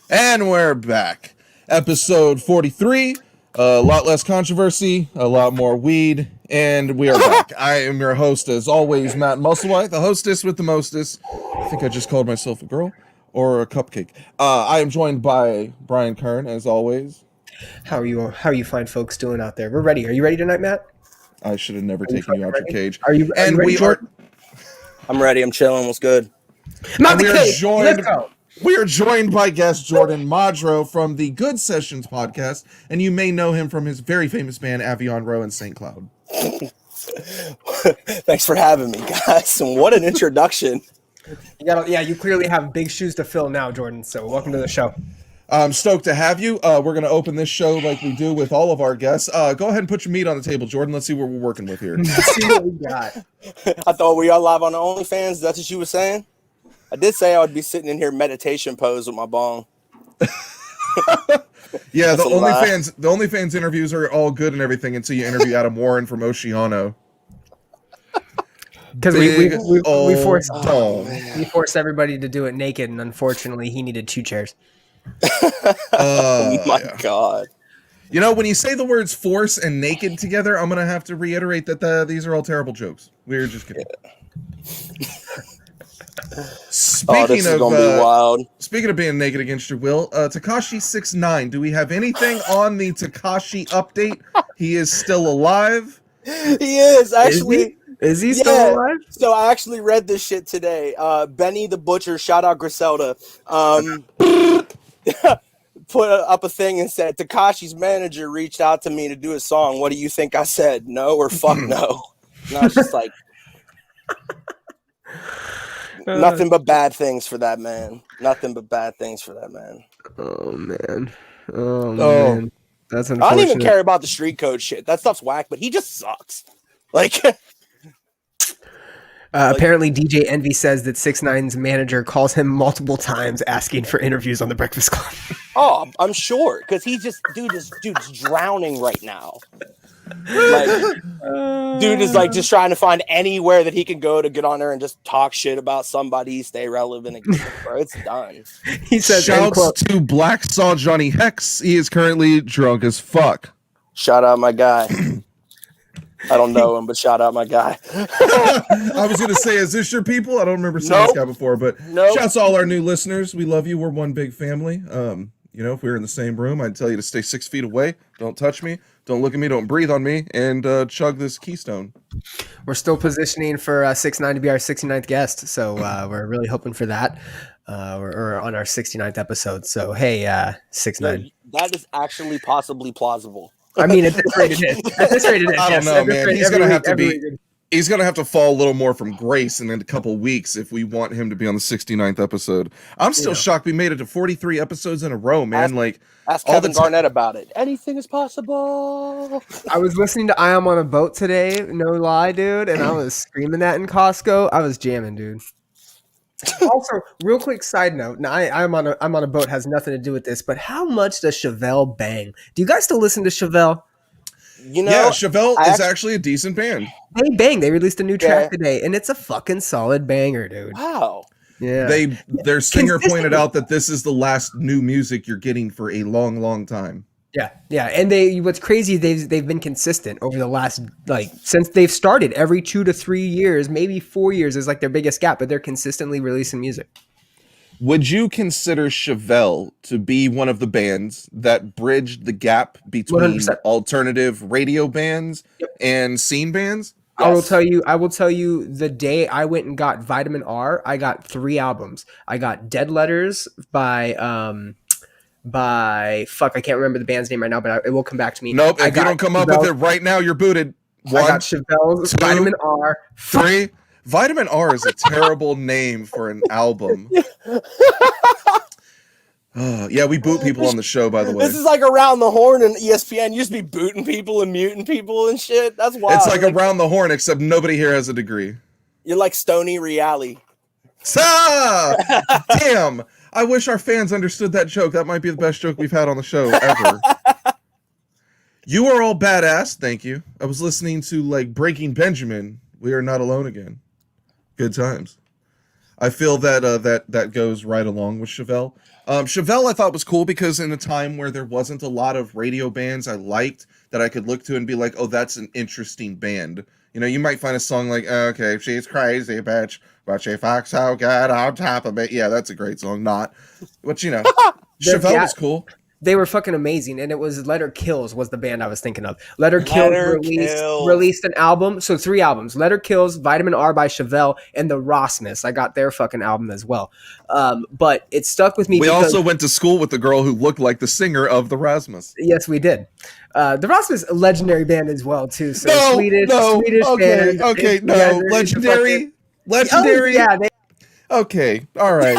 And we're back. Episode 43. A lot less controversy, a lot more weed, and we are back. I am your host, as always, Matt Musselwhite, the hostess with the mostest. I think I just called myself a girl or a cupcake. I am joined by Bryan Kern, as always. How are you fine folks doing out there? We're ready. Are you ready tonight, Matt? I should have never taken you out your cage. Are you ready, we Jordan? I'm ready. I'm chilling. What's good? Not the cage. Let's go. We are joined by guest Jordan Modro from the Good Sessions podcast, and you may know him from his very famous band Avion Roe and Sant Cloud. Thanks for having me, guys. And what an introduction. You clearly have big shoes to fill now, Jordan. So welcome to the show. I'm stoked to have you. We're going to open this show like we do with all of our guests. Go ahead and put your meat on the table, Jordan. Let's see what we're working with here. Let's see what we got. I thought we are live on the OnlyFans. That's what you were saying? I did say I would be sitting in here meditation pose with my bong. Yeah, the OnlyFans interviews are all good and everything until you interview Adam Warren from Oceano. Because we forced everybody to do it naked, and unfortunately, he needed 2 chairs. Oh my God. You know, when you say the words force and naked together, I'm going to have to reiterate that these are all terrible jokes. We're just kidding. Yeah. Speaking of gonna be wild. Speaking of being naked against your will, Tekashi 6ix9ine. Do we have anything on the Tekashi update? He is still alive. He is actually. Is he still alive? So I actually read this shit today. Benny the Butcher, shout out Griselda, put up a thing and said Tekashi's manager reached out to me to do a song. What do you think I said? No or fuck no? And I was just like. Nothing but bad things for that man. Nothing but bad things for that man. Oh man. Man. That's unfortunate. I don't even care about the street code shit. That stuff's whack, but he just sucks. Like apparently DJ Envy says that 6ix9ine's manager calls him multiple times asking for interviews on the Breakfast Club. Oh, I'm sure. Because he's just dude's drowning right now. Like dude is like just trying to find anywhere that he can go to get on there and just talk shit about somebody, stay relevant. Bro, it's done. He says, shouts to Black Saw Johnny Hex. He is currently drunk as fuck. Shout out my guy. I don't know him, but shout out my guy. I was gonna say, is this your people? I don't remember seeing this guy before, but shouts to all our new listeners. We love you. We're one big family. You know, if we were in the same room, I'd tell you to stay 6 feet away. Don't touch me. Don't look at me. Don't breathe on me. And chug this Keystone. We're still positioning for 6ix9ine to be our 69th guest. So we're really hoping for that. We're on our 69th episode. So, hey, 6ix9ine. That is actually possibly plausible. I mean, at this rate it is. At this rate it is. I don't know, man. He's going to have to be... He's going to have to fall a little more from grace in a couple weeks if we want him to be on the 69th episode. I'm still shocked we made it to 43 episodes in a row, man. Ask Kevin Garnett about it. Anything is possible. I was listening to I Am on a Boat today, no lie, dude, and I was screaming that in Costco. I was jamming, dude. Also, real quick side note. Now, I'm on a boat has nothing to do with this, but how much does Chevelle bang? Do you guys still listen to Chevelle? You know, yeah, Chevelle is actually a decent band. They bang. They released a new track today, and it's a fucking solid banger, dude. Wow. Yeah. Their singer pointed out that this is the last new music you're getting for a long, long time. Yeah. And what's crazy, they've been consistent over the last, since they've started. Every 2 to 3 years, maybe 4 years is like their biggest gap, but they're consistently releasing music. Would you consider Chevelle to be one of the bands that bridged the gap between 100%. alternative radio bands and scene bands? Yes. I will tell you the day I went and got Vitamin R, I got 3 albums. I got Dead Letters by I can't remember the band's name right now, but it will come back to me. Nope, if you don't come up with it right now, you're booted. 1, I got Chevelle's 2, Vitamin R. 3. Vitamin R is a terrible name for an album. Yeah, we boot people on the show, by the way. This is like Around the Horn and ESPN. You used to be booting people and muting people and shit. That's wild. It's like Around the Horn, except nobody here has a degree. You're like Stony Reali. Damn! I wish our fans understood that joke. That might be the best joke we've had on the show ever. You are all badass. Thank you. I was listening to Breaking Benjamin. We Are Not Alone Again. Good times. I feel that that goes right along with Chevelle. Chevelle I thought was cool because in a time where there wasn't a lot of radio bands I liked that I could look to and be like, oh, that's an interesting band. You know, you might find a song like, okay, she's crazy, bitch, but she fucks so good on top of it. Yeah, that's a great song. Not, but you know, Chevelle was cool. They were fucking amazing, and it was Let Her Kills was the band I was thinking of. Let Her Kills released an album, so 3 albums: Let Her Kills, Vitamin R by Chevelle, and the Rossness. I got their fucking album as well, but it stuck with me. We also went to school with the girl who looked like the singer of the Rasmus. Yes, we did. The Rasmus, a legendary band as well too. So Swedish okay, band. okay, no, legendary. Oh, yeah, okay, all right.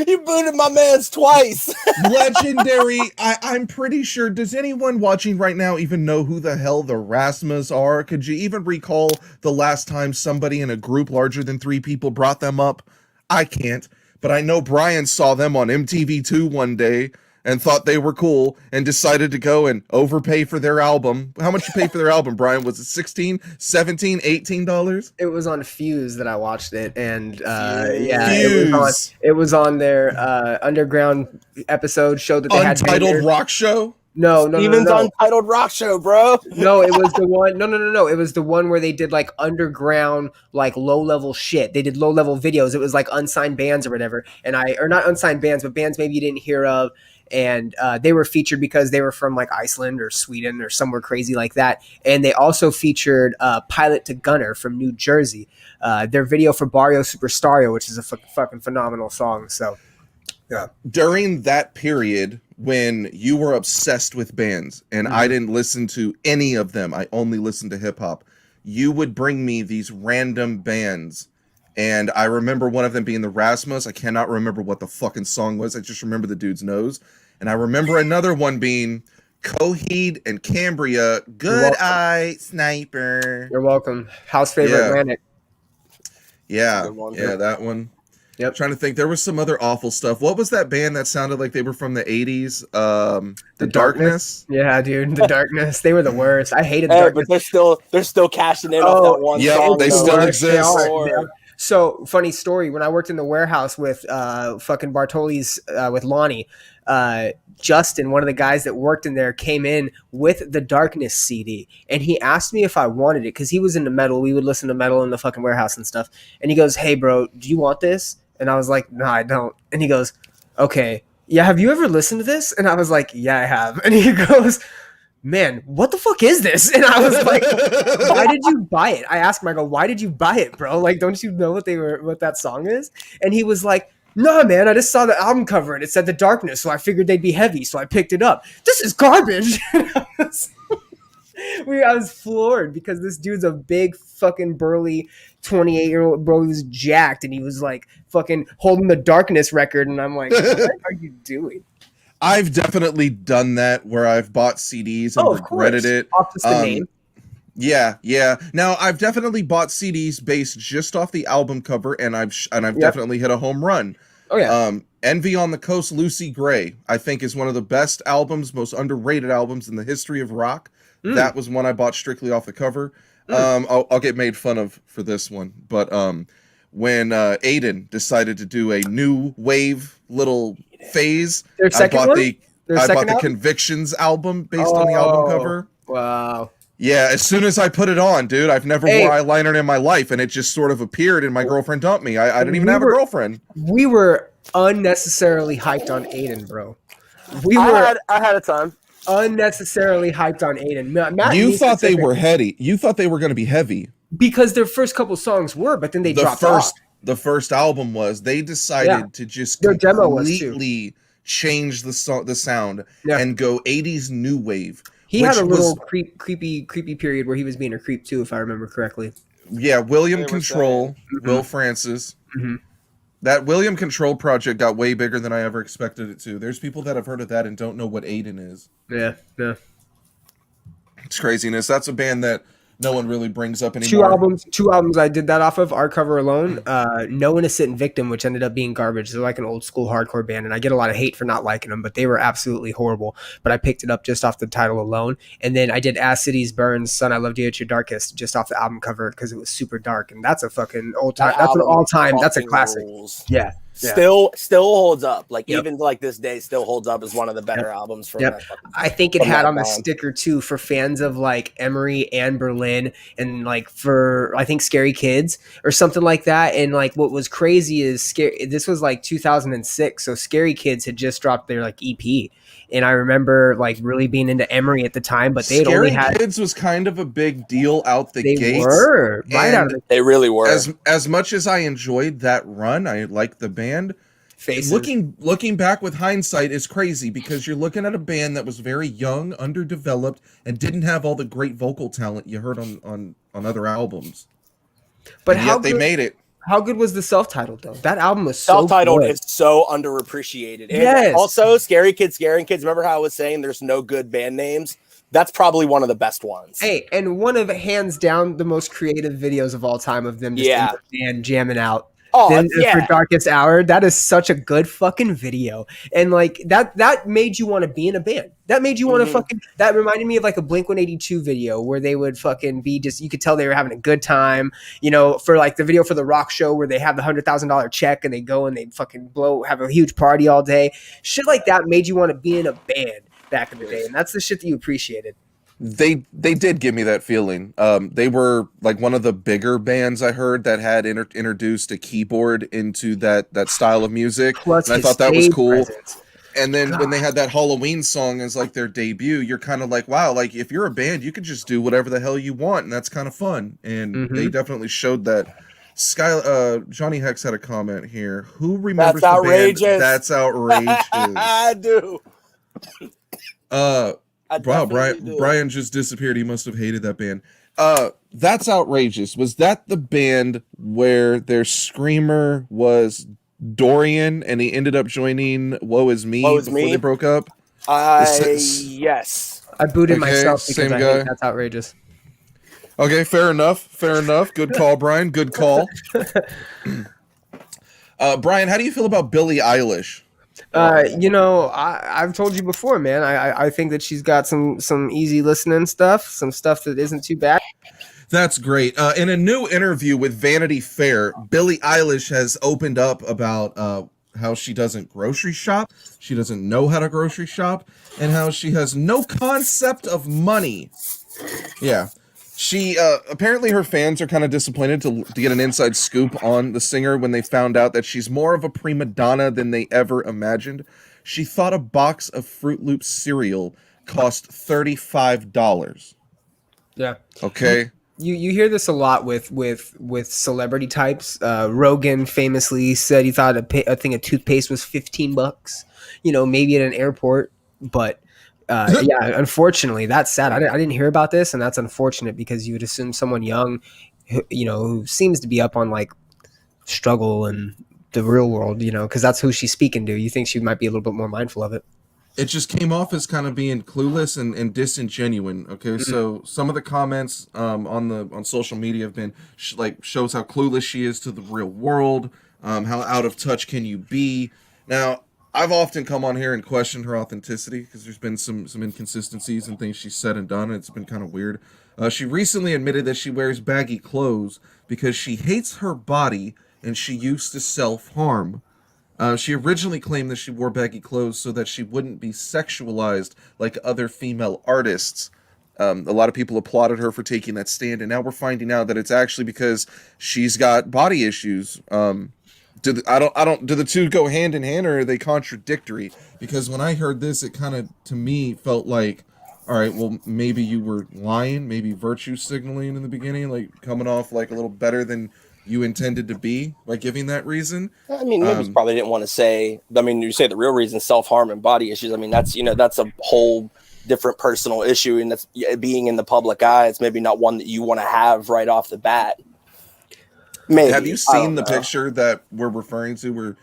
You booted my man's twice. Legendary. I'm pretty sure. Does anyone watching right now even know who the hell the Rasmus are? Could you even recall the last time somebody in a group larger than 3 people brought them up? I can't. But I know Brian saw them on MTV2 one day and thought they were cool and decided to go and overpay for their album. How much you pay for their album, Brian? Was it $16, $17, $18? it was on Fuse that I watched it, and Fuse. it was on their underground episode. Showed that they had Untitled Rock Show? No. Untitled Rock Show, bro. No, it was the one. No. It was the one where they did like underground, like low level shit. They did low level videos. It was like unsigned bands or whatever, or not unsigned bands, but bands maybe you didn't hear of. And they were featured because they were from like Iceland or Sweden or somewhere crazy like that. And they also featured Pilot to Gunner from New Jersey. Their video for Barrio Superstario, which is a fucking phenomenal song. So, yeah. During that period when you were obsessed with bands and I didn't listen to any of them, I only listened to hip hop, you would bring me these random bands. And I remember one of them being the Rasmus. I cannot remember what the fucking song was. I just remember the dude's nose. And I remember another one being Coheed and Cambria. Good Eye Sniper. You're welcome. House favorite Atlantic. Yeah. Yeah, that one. Yep. I'm trying to think. There was some other awful stuff. What was that band that sounded like they were from the 80s? The Darkness? Yeah, dude. The Darkness. They were the worst. I hated the Darkness. But they're still cashing in off that one song. They still exist. So, funny story. When I worked in the warehouse with fucking Bartoli's, with Lonnie, Justin, one of the guys that worked in there, came in with the Darkness CD. And he asked me if I wanted it because he was into metal. We would listen to metal in the fucking warehouse and stuff. And he goes, hey, bro, do you want this? And I was like, no, I don't. And he goes, okay. Yeah, have you ever listened to this? And I was like, yeah, I have. And he goes, man, what the fuck is this? And I was like, why did you buy it? I asked him, I go, why did you buy it, bro? Like, don't you know what that song is? And he was like, no, man, I just saw the album cover and it said The Darkness, so I figured they'd be heavy, so I picked it up. This is garbage. I was floored because this dude's a big fucking burly 28-year-old bro who's jacked, and he was like fucking holding the Darkness record, and I'm like, what are you doing? I've definitely done that where I've bought CDs and regretted it. Off just the name. Yeah. Now I've definitely bought CDs based just off the album cover, and I've definitely hit a home run. Oh yeah. Envy on the Coast, Lucy Gray, I think is one of the best albums, most underrated albums in the history of rock. That was one I bought strictly off the cover. I'll get made fun of for this one, but when Aiden decided to do a new wave little phase, I bought the Convictions album based on the album cover. Wow. Yeah, as soon as I put it on, dude, I've never wore eyeliner in my life, and it just sort of appeared, and my girlfriend dumped me. I didn't even have a girlfriend. We were unnecessarily hyped on Aiden, bro. I had a time. Unnecessarily hyped on Aiden. Matt, you thought they were heady. You thought they were going to be heavy. Because their first couple songs were, but then they dropped off. The first album was, they decided to just completely change the sound and go 80s new wave. He had a little creepy period where he was being a creep too, if I remember correctly. Yeah, William Control, Will Francis. Mm-hmm. That William Control project got way bigger than I ever expected it to. There's people that have heard of that and don't know what Aiden is. Yeah. It's craziness. That's a band that no one really brings up anymore. Two albums I did that off of, Art Cover Alone, No Innocent Victim, which ended up being garbage. They're like an old school hardcore band, and I get a lot of hate for not liking them, but they were absolutely horrible. But I picked it up just off the title alone. And then I did As Cities Burns, Son, I Loved You at Your Darkest, just off the album cover because it was super dark. And that's a fucking old time. That's an all time. That's a classic. Rules. Yeah. Still holds up. Like even like this day, still holds up as one of the better albums from. I think it had on the sticker too for fans of like Emery and Berlin, and like for I think Scary Kids or something like that. And like what was crazy is this was like 2006, so Scary Kids had just dropped their like EP. And I remember like really being into Emery at the time, but they only had Kids was kind of a big deal out the gates. They were right out of They really were. As much as I enjoyed that run, I liked the band. Faces. Looking back with hindsight is crazy because you're looking at a band that was very young, underdeveloped, and didn't have all the great vocal talent you heard on other albums. But and yet they made it. How good was the self-titled though? That album was self-titled so good. is so underappreciated. And yes. Also, Scary Kids, Scaring Kids. Remember how I was saying there's no good band names? That's probably one of the best ones. Hey, and one of hands down the most creative videos of all time of them just in the band jamming out. Oh, For Darkest Hour, that is such a good fucking video. And like that made you want to be in a band. That made you want to fucking, that reminded me of like a Blink-182 video where they would fucking be just, you could tell they were having a good time, you know, for like the video for the rock show where they have the $100,000 check and they go and they fucking have a huge party all day. Shit like that made you want to be in a band back in the day. And that's the shit that you appreciated. They did give me that feeling. They were like one of the bigger bands I heard that had introduced a keyboard into that style of music. Plus and I thought that was cool. Presence. And then when they had that Halloween song as like their debut, you're kind of like, wow, like if you're a band, you could just do whatever the hell you want, and that's kind of fun. And they definitely showed that. Johnny Hex had a comment here. Who remembers That's outrageous. The band? That's outrageous. I do. Wow, Brian just disappeared. He must have hated that band. That's outrageous. Was that the band where their screamer was Dorian and he ended up joining Woe Is Me before they broke up? Yes. I booted myself because I think that's outrageous. Okay, fair enough. Good call, Brian. Good call. Brian, how do you feel about Billie Eilish? You know, I've told you before, man. I think that she's got some easy listening stuff, some stuff that isn't too bad. That's great. In a new interview with Vanity Fair, Billie Eilish has opened up about how she doesn't grocery shop, she doesn't know how to grocery shop, and how she has no concept of money. Yeah. She apparently her fans are kind of disappointed to get an inside scoop on the singer when they found out that she's more of a prima donna than they ever imagined. She thought a box of Fruit Loops cereal cost $35. Yeah. Okay. You hear this a lot with celebrity types. Rogan famously said he thought a thing of toothpaste was $15. You know, maybe at an airport, but. Yeah, unfortunately, that's sad. I didn't hear about this, and that's unfortunate because you would assume someone young, who seems to be up on like struggle and the real world, because that's who she's speaking to. You think she might be a little bit more mindful of it. It just came off as kind of being clueless and disingenuine. Okay, so some of the comments on social media have been shows how clueless she is to the real world. How out of touch can you be? Now, I've often come on here and questioned her authenticity because there's been some inconsistencies and things she's said and done, and it's been kind of weird. She recently admitted that she wears baggy clothes because she hates her body and she used to self-harm. She originally claimed that she wore baggy clothes so that she wouldn't be sexualized like other female artists. A lot of people applauded her for taking that stand, and now we're finding out that it's actually because she's got body issues. Do the two go hand in hand, or are they contradictory? Because when I heard this, it kind of, to me, felt like, all right, well, maybe you were lying, maybe virtue signaling in the beginning, like coming off like a little better than you intended to be by giving that reason. I mean, maybe probably didn't want to say. I mean, you say the real reason, self-harm and body issues. I mean, that's a whole different personal issue, and that's being in the public eye. It's maybe not one that you want to have right off the bat. Maybe. Have you seen the picture that we're referring to where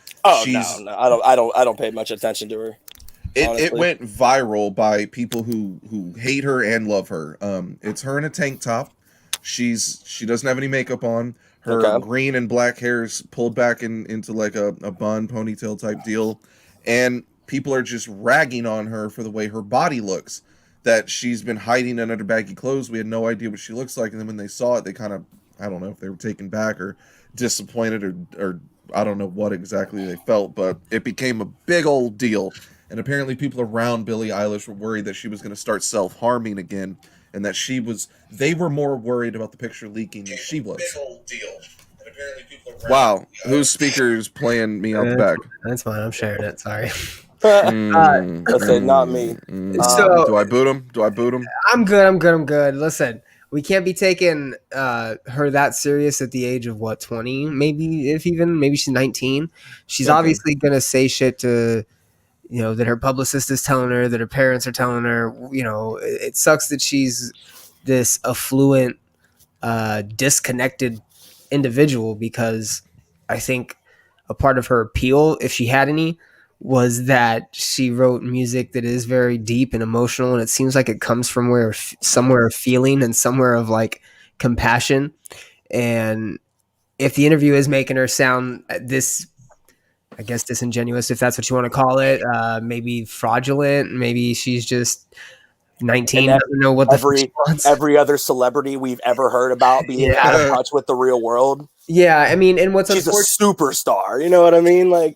she's... No, I don't pay much attention to her. It went viral by people who hate her and love her. It's her in a tank top. She doesn't have any makeup on. Her green and black hair's pulled back into like a bun ponytail type deal, and people are just ragging on her for the way her body looks. That she's been hiding under baggy clothes. We had no idea what she looks like, and then when they saw it, they kind of, I don't know if they were taken back or disappointed or I don't know what exactly they felt, but it became a big old deal. And apparently people around Billie Eilish were worried that she was going to start self-harming again, and that they were more worried about the picture leaking than she was. Big old deal. And apparently people around wow, whose speaker's playing me out the back? That's fine, I'm sharing it, sorry. Let's say not me. So do I boot him? I'm good. Listen, we can't be taking her that serious at the age of 20, maybe she's 19. She's obviously gonna say shit to, that her publicist is telling her, that her parents are telling her. It sucks that she's this affluent, disconnected individual, because I think a part of her appeal, if she had any, was that she wrote music that is very deep and emotional, and it seems like it comes from somewhere of feeling and somewhere of like compassion. And if the interview is making her sound this, I guess, disingenuous, if that's what you want to call it, maybe fraudulent, maybe she's just 19, doesn't know what every other celebrity we've ever heard about being out of touch with the real world. Yeah, I mean, and she's a superstar, you know what I mean?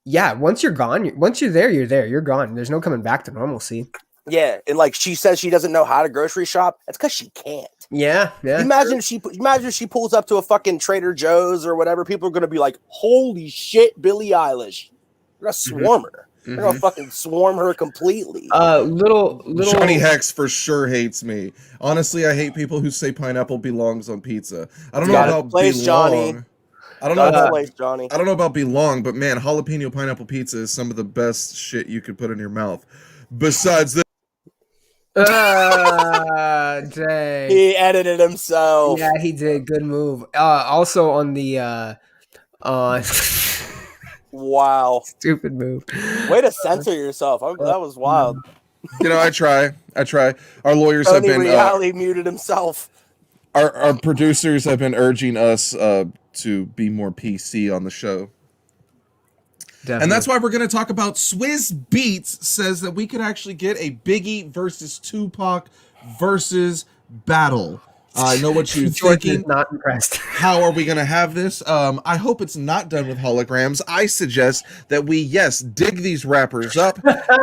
Yeah, once you're gone, once you're there, you're gone. There's no coming back to normalcy. Yeah, and she says she doesn't know how to grocery shop. That's because she can't. Yeah. Imagine if she pulls up to a fucking Trader Joe's or whatever. People are gonna be like, "Holy shit, Billie Eilish!" They're gonna swarm her. They're gonna fucking swarm her completely. Little Johnny Hex for sure hates me. Honestly, I hate people who say pineapple belongs on pizza. I don't know about belong. Johnny. I don't know about belong, but man, jalapeno pineapple pizza is some of the best shit you could put in your mouth. Besides this, dang. He edited himself. Yeah, he did. Good move. Also on the wow, stupid move. Way to censor yourself. That was wild. I try. Our lawyers Tony have been Reale muted himself. Our producers have been urging us to be more PC on the show. Definitely. And that's why we're going to talk about Swizz Beatz says that we could actually get a Biggie versus Tupac versus battle. I know what you're thinking. Not impressed. How are we going to have this? I hope it's not done with holograms. I suggest that we, dig these rappers up,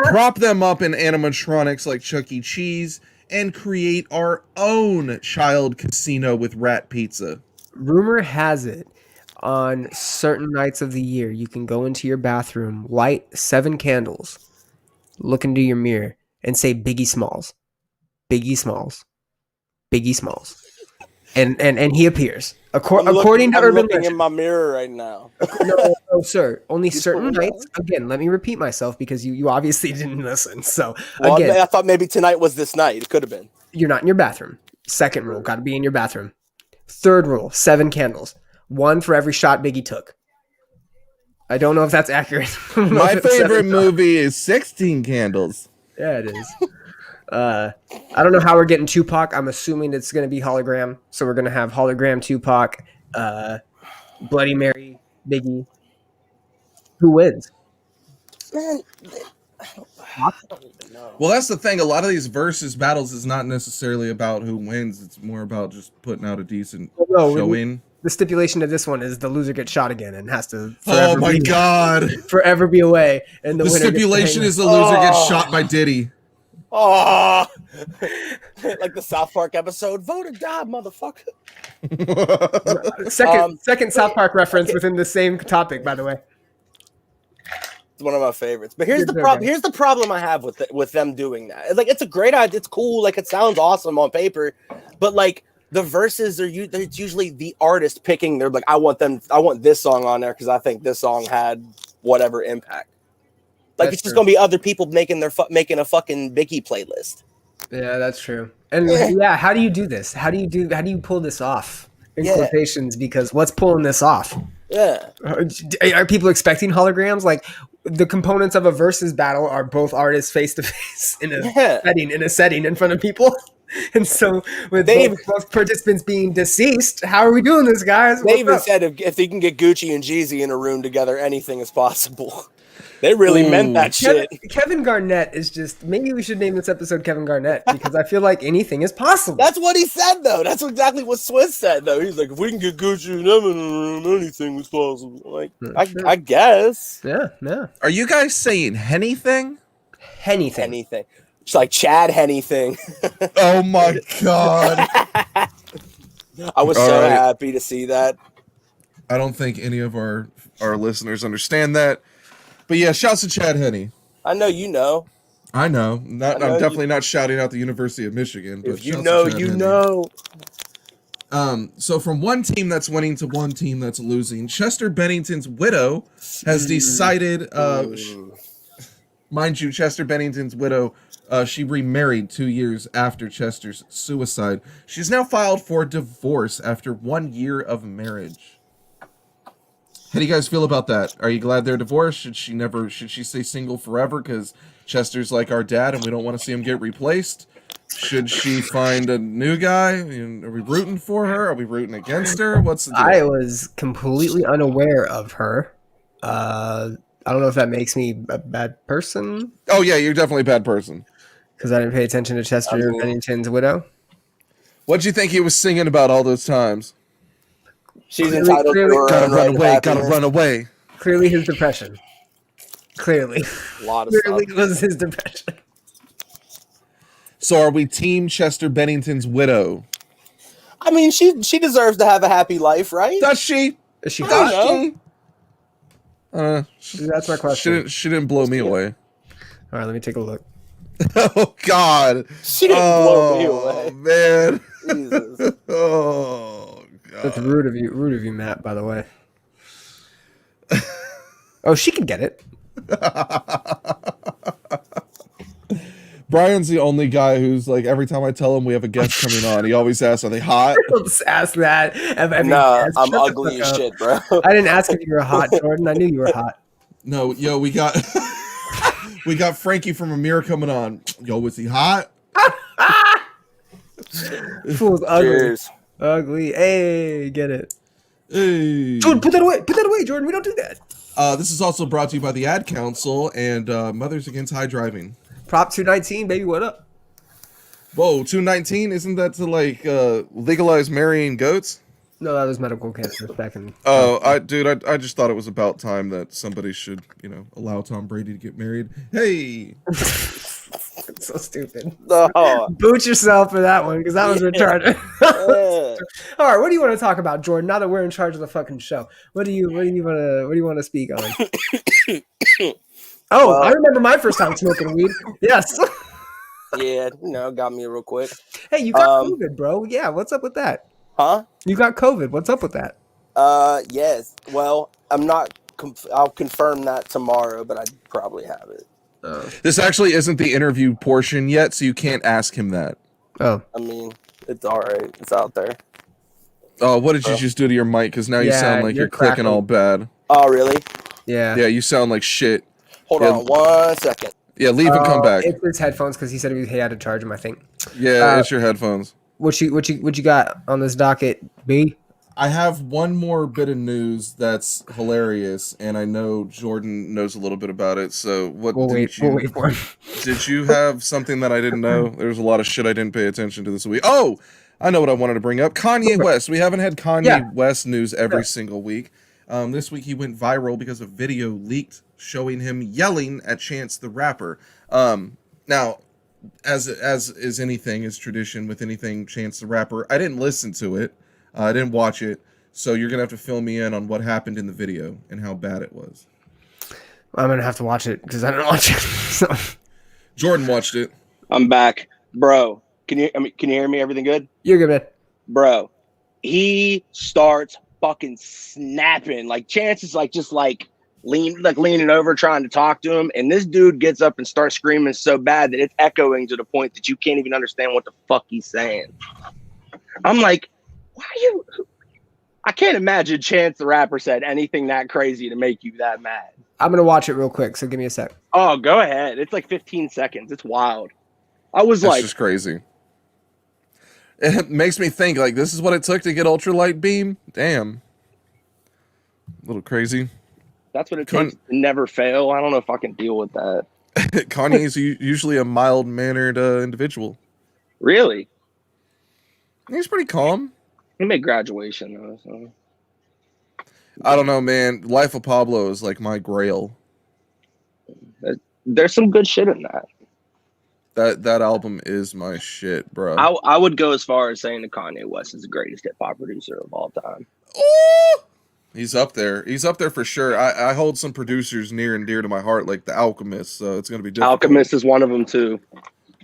prop them up in animatronics like Chuck E. Cheese, and create our own child casino with rat pizza. Rumor has it, on certain nights of the year, you can go into your bathroom, light 7 candles, look into your mirror, and say Biggie Smalls. Biggie Smalls. Biggie Smalls. And he appears. According to Urban Legend. I'm looking in my mirror right now. No, sir. Only certain nights. Again, let me repeat myself because you obviously didn't listen. So, again. I thought maybe tonight was this night. It could have been. You're not in your bathroom. Second rule, got to be in your bathroom. Third rule, 7 candles. 1 for every shot Biggie took. I don't know if that's accurate. My favorite movie is 16 Candles. Yeah, it is. I don't know how we're getting Tupac. I'm assuming it's going to be hologram. So we're going to have hologram Tupac, Bloody Mary, Biggie. Who wins? Man, I don't even know. Well, that's the thing. A lot of these versus battles is not necessarily about who wins. It's more about just putting out a decent showing. The stipulation of this one is the loser gets shot again and has to forever be away. And the stipulation is the loser gets shot by Diddy. Oh, like the South Park episode, vote or die, motherfucker. Second South Park reference within the same topic, by the way. It's one of my favorites. But here's the problem. Here's the problem I have with them doing that. Like, it's a great idea. It's cool. Like, it sounds awesome on paper, but like the verses it's usually the artist picking. They're like, I want this song on there because I think this song had whatever impact. Like, it's just gonna be other people making a fucking Biggie playlist. Yeah, that's true. And how do you do this? How do you pull this off? In quotations, because what's pulling this off? Yeah. Are people expecting holograms? Like, the components of a versus battle are both artists face to face in a setting in front of people. And so, with They both participants being deceased, how are we doing this, guys? They What's even up? said if they can get Gucci and Jeezy in a room together, anything is possible. They really meant that shit. Kevin Garnett is just. Maybe we should name this episode Kevin Garnett because I feel like anything is possible. That's what he said, though. That's exactly what Swiss said, though. He's like, if we can get Gucci and them in a room, anything is possible. Like, I guess. Yeah. Are you guys saying anything? Anything. It's like Chad Henny-thing. Oh my god. I was so happy to see that. I don't think any of our listeners understand that. But yeah, shouts to Chad Henne. I know you know. I know. I'm definitely not shouting out the University of Michigan. But if you know, you know. So from one team that's winning to one team that's losing, Chester Bennington's widow has decided, mind you, Chester Bennington's widow, she remarried 2 years after Chester's suicide. She's now filed for divorce after 1 year of marriage. How do you guys feel about that? Are you glad they're divorced? Should she stay single forever because Chester's like our dad and we don't want to see him get replaced? Should she find a new guy? Are we rooting for her? Are we rooting against her? What's the deal? I was completely unaware of her. I don't know if that makes me a bad person. Oh yeah, you're definitely a bad person. Because I didn't pay attention to Chester Bennington's widow. What'd you think he was singing about all those times? She's entitled to her Gotta own run right away, of gotta happiness. run away. Clearly his depression. Clearly. A lot of Clearly stuff. was his depression. So are we team Chester Bennington's widow? I mean, she deserves to have a happy life, right? Does she? Is she I hot? don't know. That's my question. She didn't blow me away. All right, let me take a look. Oh God! She didn't blow me Oh away. man! Jesus. Oh God! That's rude of you, Matt, by the way. Oh, she can get it. Brian's the only guy who's like, every time I tell him we have a guest coming on, he always asks, "Are they hot?" Let's ask that. Nah, I'm ugly as shit, bro. I didn't ask if you were hot, Jordan. I knew you were hot. No, yo, we got we got Frankie from Amir coming on. Yo, was he hot? Fool's ugly. Cheers. Ugly. Hey, get it. Hey. Jordan, put that away. Put that away, Jordan. We don't do that. This is also brought to you by the Ad Council and Mothers Against High Driving. Prop 219, baby. What up? Whoa, 219? Isn't that to like legalize marrying goats? No, that was medical cannabis back in. Oh, I just thought it was about time that somebody should, allow Tom Brady to get married. Hey. It's so stupid. Oh. Boot yourself for that one because that was retarded. All right, what do you want to talk about, Jordan? Now that we're in charge of the fucking show, what do you want to speak on? Oh, Well, I remember my first time smoking weed. Yes. Yeah, got me real quick. Hey, you got COVID, bro. Yeah, what's up with that? Huh? You got COVID. What's up with that? Yes. Well, I'm not. I'll confirm that tomorrow, but I probably have it. This actually isn't the interview portion yet, so you can't ask him that. Oh. I mean, it's all right. It's out there. Oh, what did you just do to your mic? Because now you Yeah, sound like you're you're clicking all bad. Oh, really? Yeah. Yeah, you sound like shit. Hold Yeah. on 1 second. Yeah, leave and come back. It's his headphones because he said he had to charge them, I think. Yeah, it's your headphones. What you got on this docket, B? I have one more bit of news that's hilarious, and I know Jordan knows a little bit about it. So, what We'll wait for him. did you have something that I didn't know? There's a lot of shit I didn't pay attention to this week. Oh, I know what I wanted to bring up. Kanye West. We haven't had Kanye West news every single week. This week he went viral because a video leaked showing him yelling at Chance the Rapper. Now, as is anything, is tradition with anything Chance the Rapper, I didn't listen to it. I didn't watch it. So you're going to have to fill me in on what happened in the video and how bad it was. I'm going to have to watch it because I didn't watch it. So. Jordan watched it. I'm back, bro. Can you hear me? Everything good? You're good, man. Bro, he starts fucking snapping. Like Chance is leaning over trying to talk to him, and this dude gets up and starts screaming so bad that it's echoing to the point that you can't even understand what the fuck he's saying. I'm like, why are you? I can't imagine Chance the Rapper said anything that crazy to make you that mad. I'm going to watch it real quick, so give me a sec. Oh, go ahead. It's like 15 seconds. It's wild. I was That's like, just crazy. It makes me think, like, this is what it took to get ultralight beam? Damn. A little crazy. That's what it takes to never fail. I don't know if I can deal with that. Kanye's usually a mild-mannered individual. Really? He's pretty calm. He made graduation, though. So. I don't know, man. Life of Pablo is like my grail. There's some good shit in that. That album is my shit, bro. I would go as far as saying that Kanye West is the greatest hip hop producer of all time. Ooh! He's up there. He's up there for sure. I hold some producers near and dear to my heart, like the Alchemist. So it's gonna be difficult. Alchemist is one of them too.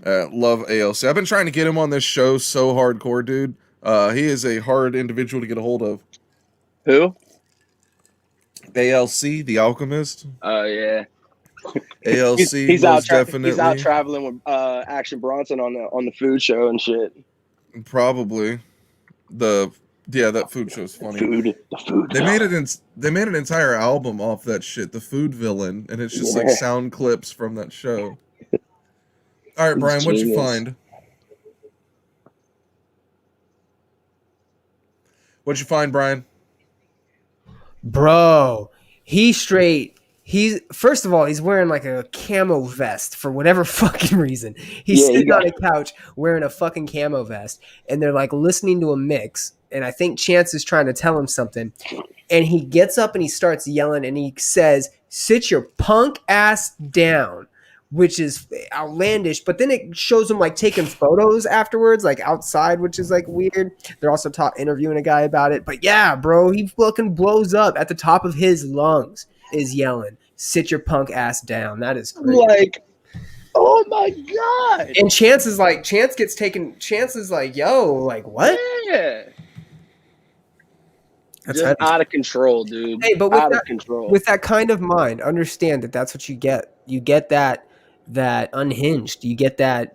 Love ALC. I've been trying to get him on this show so hardcore, dude. He is a hard individual to get a hold of. Who? ALC, the Alchemist. Oh yeah. ALC he's definitely. He's out traveling with Action Bronson on the food show and shit. Probably. That food show is funny. The food. They made an entire album off that shit, The Food Villain, and it's just like sound clips from that show. All right, Brian, what'd you find? What'd you find, Brian? Bro, first of all, he's wearing like a camo vest for whatever fucking reason. He's sitting on a couch wearing a fucking camo vest, and they're like listening to a mix. And I think Chance is trying to tell him something. And he gets up and he starts yelling and he says, "Sit your punk ass down," which is outlandish. But then it shows him like taking photos afterwards, like outside, which is like weird. They're also interviewing a guy about it. But yeah, bro, he fucking blows up at the top of his lungs. Is yelling, "Sit your punk ass down." That is crazy. Like, oh my god. And Chance is like, yo, like what? Yeah. That's just out of control, dude. Hey, but out of control. With that kind of mind, understand that that's what you get. You get that unhinged. You get that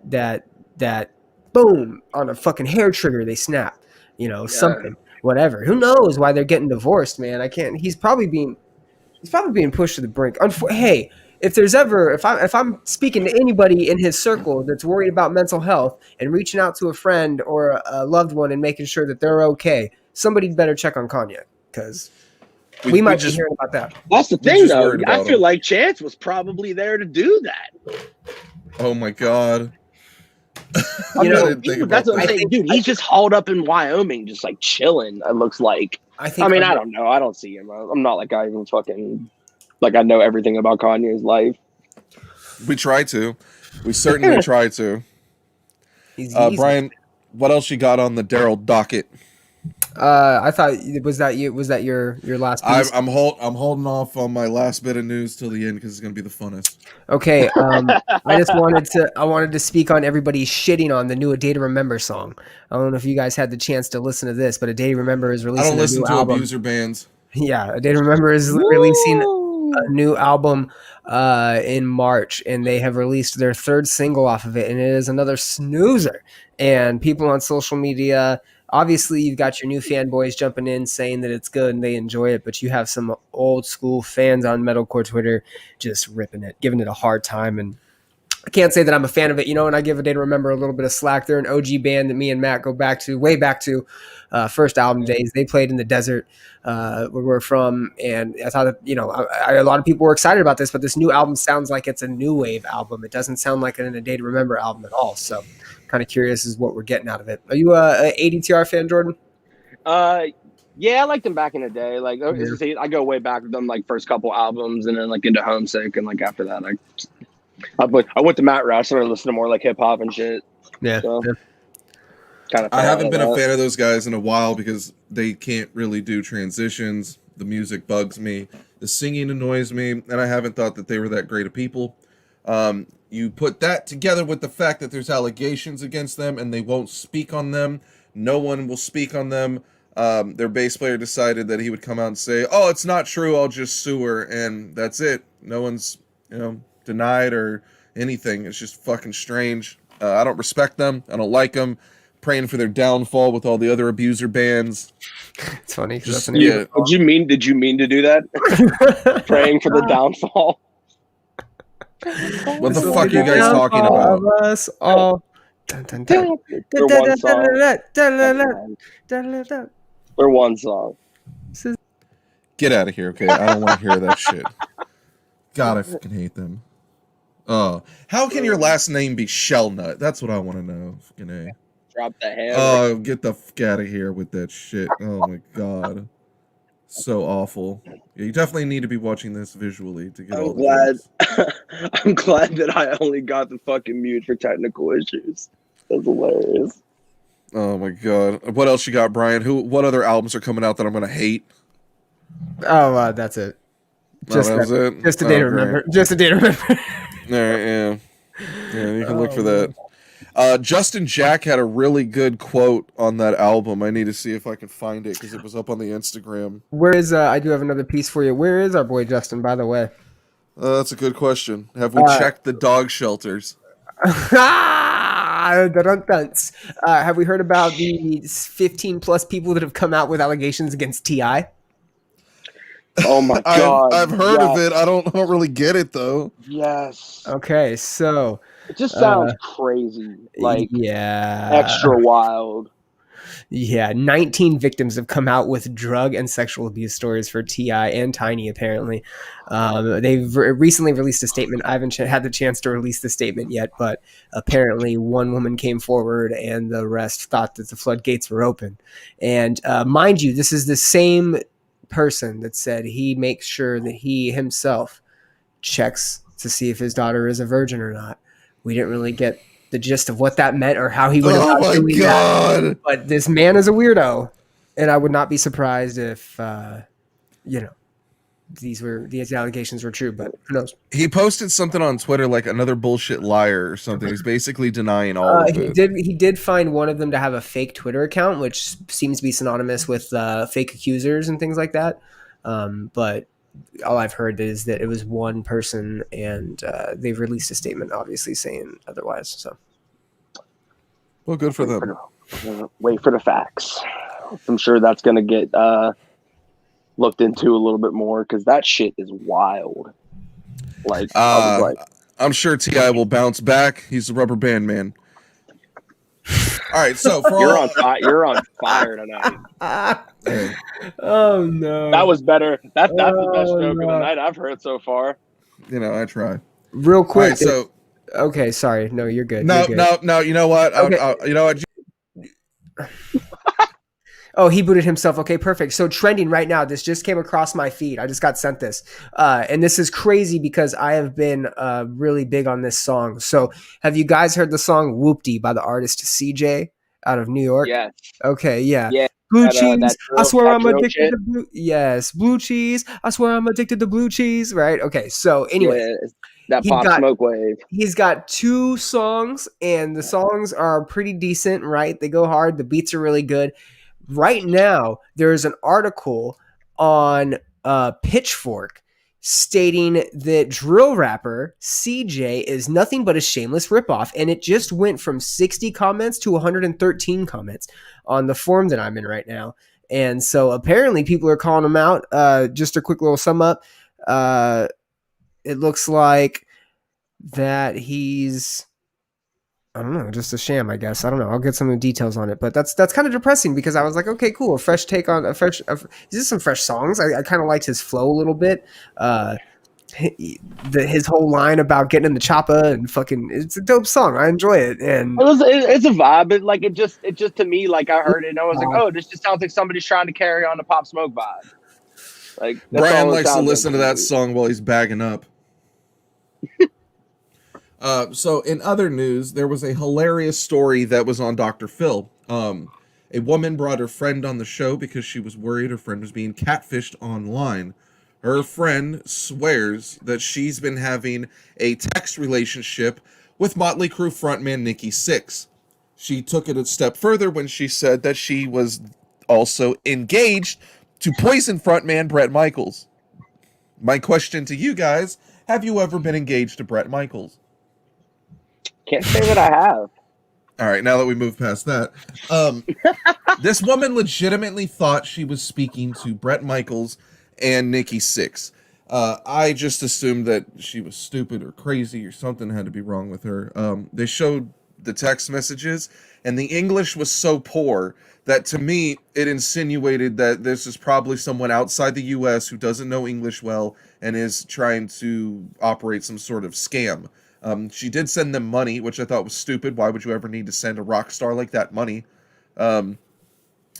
boom on a fucking hair trigger. They snap. Something, whatever. Who knows why they're getting divorced, man? I can't. He's probably being pushed to the brink. Hey, if I'm speaking to anybody in his circle that's worried about mental health and reaching out to a friend or a loved one and making sure that they're okay, somebody better check on Kanye, because we might be hearing about that. That's the thing, though. I feel like Chance was probably there to do that. Oh my god. That's what I'm saying, dude. He's just hauled up in Wyoming, just like chilling. It looks like. I don't know. I don't see him. I'm not like I even fucking like I know everything about Kanye's life. We try to. We certainly try to. Brian, what else you got on the Daryl docket? I thought was that your last piece? I'm holding off on my last bit of news till the end because it's gonna be the funnest. Okay, I wanted to speak on everybody shitting on the new "A Day to Remember" song. I don't know if you guys had the chance to listen to this, but "A Day to Remember" is releasing. I don't listen to album. abuser bands. Yeah, "A Day to Remember" is releasing a new album in March, and they have released their third single off of it, and it is another snoozer. And people on social media, obviously, you've got your new fanboys jumping in saying that it's good and they enjoy it, but you have some old school fans on metalcore Twitter just ripping it, giving it a hard time. And I can't say that I'm a fan of it, and I give "A Day to Remember" a little bit of slack. They're an OG band that me and Matt go way back to first album days. They played in the desert where we're from, and I thought that, a lot of people were excited about this, but this new album sounds like it's a new wave album. It doesn't sound like an "A Day to Remember" album at all. So kind of curious is what we're getting out of it. Are you a ADTR fan, Jordan? Yeah, I liked them back in the day. Like, I go way back with them, like first couple albums, and then like into Homesick, and like after that, I went to Matt Rush, started listening to more like hip hop and shit. Yeah. So, kind of. I haven't been a fan of those guys in a while because they can't really do transitions. The music bugs me. The singing annoys me, and I haven't thought that they were that great of people. You put that together with the fact that there's allegations against them and they won't speak on them. No one will speak on them. Their bass player decided that he would come out and say, "Oh, it's not true. I'll just sue her." And that's it. No one's, denied or anything. It's just fucking strange. I don't respect them. I don't like them. Praying for their downfall with all the other abuser bands. It's funny. Just, yeah. Did you mean to do that? Praying for the downfall. What the fuck are you guys talking about? Us all. Dun, dun, dun. For one song. For one song. Get out of here, okay? I don't want to hear that shit. God, I fucking hate them. How can your last name be Shellnut? That's what I want to know. Fucking A. Drop the hammer. Oh, get the fuck out of here with that shit. Oh my god. So awful. Yeah, you definitely need to be watching this visually to get all the jokes. I'm glad that I only got the fucking mute for technical issues. That's hilarious. Oh my god. What else you got, Brian? What other albums are coming out that I'm gonna hate? Oh, that's it. Just that was it? Just a day to remember. Just a day to remember. All right, yeah. Yeah, you can look for that. Justin Jack had a really good quote on that album. I need to see if I can find it because it was up on the Instagram. Where is I do have another piece for you. Where is our boy Justin, by the way? That's a good question. Have we checked the dog shelters? Have we heard about the 15 plus people that have come out with allegations against T.I.? Oh my god! I've heard of it. I don't really get it though. Yes. Okay, so it just sounds crazy. Like extra wild. Yeah, 19 victims have come out with drug and sexual abuse stories for T.I. and Tiny, apparently. They've recently released a statement. I haven't had the chance to release the statement yet, but apparently one woman came forward and the rest thought that the floodgates were open. And mind you, this is the same person that said he makes sure that he himself checks to see if his daughter is a virgin or not. We didn't really get the gist of what that meant or how he went about doing that. But this man is a weirdo, and I would not be surprised if these allegations were true, but who knows? He posted something on Twitter like another bullshit liar or something. He's basically denying all of it. He did find one of them to have a fake Twitter account, which seems to be synonymous with fake accusers and things like that. But all I've heard is that it was one person, and they've released a statement, obviously saying otherwise. So, well, good for them. Wait for the facts. I'm sure that's going to get looked into a little bit more because that shit is wild. I'm sure T.I. will bounce back. He's the rubber band man. All right, so for you're on fire tonight. Oh no, that was better. That's the best joke of the night I've heard so far. You know, I try. Real quick. Right, okay, sorry. No, you're good. No. You know what? Okay. You know what? Oh, he booted himself. Okay, perfect. So trending right now, this just came across my feed. I just got sent this. And this is crazy because I have been really big on this song. So have you guys heard the song Whoopty by the artist CJ out of New York? Yes. Okay, yeah. Yeah. Blue cheese. I swear I'm addicted to blue. Yes, blue cheese. I swear I'm addicted to blue cheese. Right. Okay. So anyway, that Pop Smoke wave. He's got 2 songs, and the songs are pretty decent. Right. They go hard. The beats are really good. Right now, there's an article on Pitchfork stating that drill rapper CJ is nothing but a shameless ripoff, and it just went from 60 comments to 113 comments on the forum that I'm in right now. And so apparently people are calling him out. Just a quick little sum up. It looks like that he's, I don't know, just a sham, I guess. I don't know. I'll get some of the details on it, but that's kind of depressing because I was like, okay, cool, a fresh take on is this some fresh songs? I kind of liked his flow a little bit. His whole line about getting in the chopper and fucking, it's a dope song. I enjoy it, and it's a vibe. But like it just to me, like I heard it, and I was like, oh, this just sounds like somebody's trying to carry on the Pop Smoke vibe. Like Brian likes to listen to that song while he's bagging up. So in other news, there was a hilarious story that was on Dr. Phil. A woman brought her friend on the show because she was worried her friend was being catfished online. Her friend swears that she's been having a text relationship with Motley Crue frontman Nikki Sixx. She took it a step further when she said that she was also engaged to Poison frontman Bret Michaels. My question to you guys, have you ever been engaged to Bret Michaels? Can't say that I have. All right, now that we move past that, this woman legitimately thought she was speaking to Bret Michaels and Nikki Sixx. I just assumed that she was stupid or crazy or something had to be wrong with her. They showed the text messages, and the English was so poor that to me it insinuated that this is probably someone outside the US who doesn't know English well and is trying to operate some sort of scam. She did send them money, which I thought was stupid. Why would you ever need to send a rock star like that money?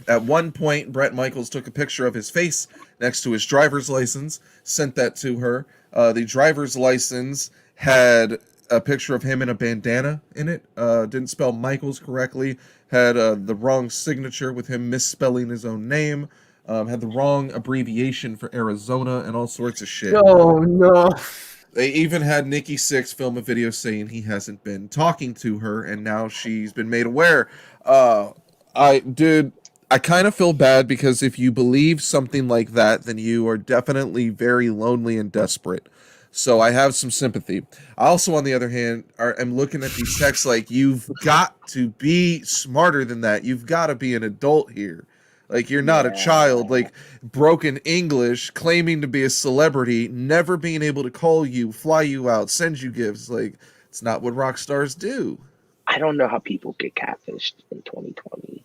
At one point, Bret Michaels took a picture of his face next to his driver's license, sent that to her. The driver's license had a picture of him in a bandana in it. Didn't spell Michaels correctly. Had the wrong signature with him misspelling his own name. Had the wrong abbreviation for Arizona and all sorts of shit. Oh, no. They even had Nikki Sixx film a video saying he hasn't been talking to her, and now she's been made aware. I kind of feel bad because if you believe something like that, then you are definitely very lonely and desperate. So I have some sympathy. I also, on the other hand, am looking at these texts like, you've got to be smarter than that. You've got to be an adult here. Like, you're not a child. Like, broken English, claiming to be a celebrity, never being able to call you, fly you out, send you gifts. Like, it's not what rock stars do. I don't know how people get catfished in 2020.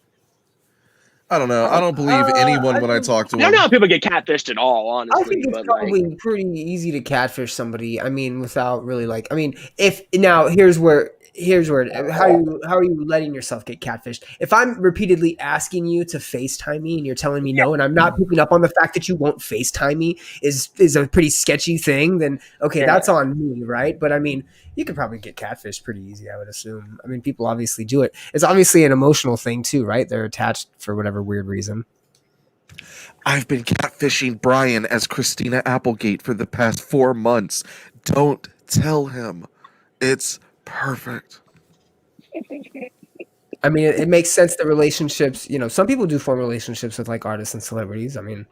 I don't know. I don't believe anyone when I talk to I them. don't know how people get catfished at all, honestly. I think it's probably pretty easy to catfish somebody. I mean, without really like. I mean, if now here's where how are you letting yourself get catfished? If I'm repeatedly asking you to FaceTime me and you're telling me no, and I'm not picking up on the fact that you won't FaceTime me is a pretty sketchy thing, then okay, that's on me, right? But I mean, you could probably get catfished pretty easy, I would assume. I mean, people obviously do it. It's obviously an emotional thing too, right? They're attached for whatever weird reason. I've been catfishing Brian as Christina Applegate for the past 4 months. Don't tell him. It's perfect. I mean, it makes sense that relationships, you know, some people do form relationships with like artists and celebrities. I mean,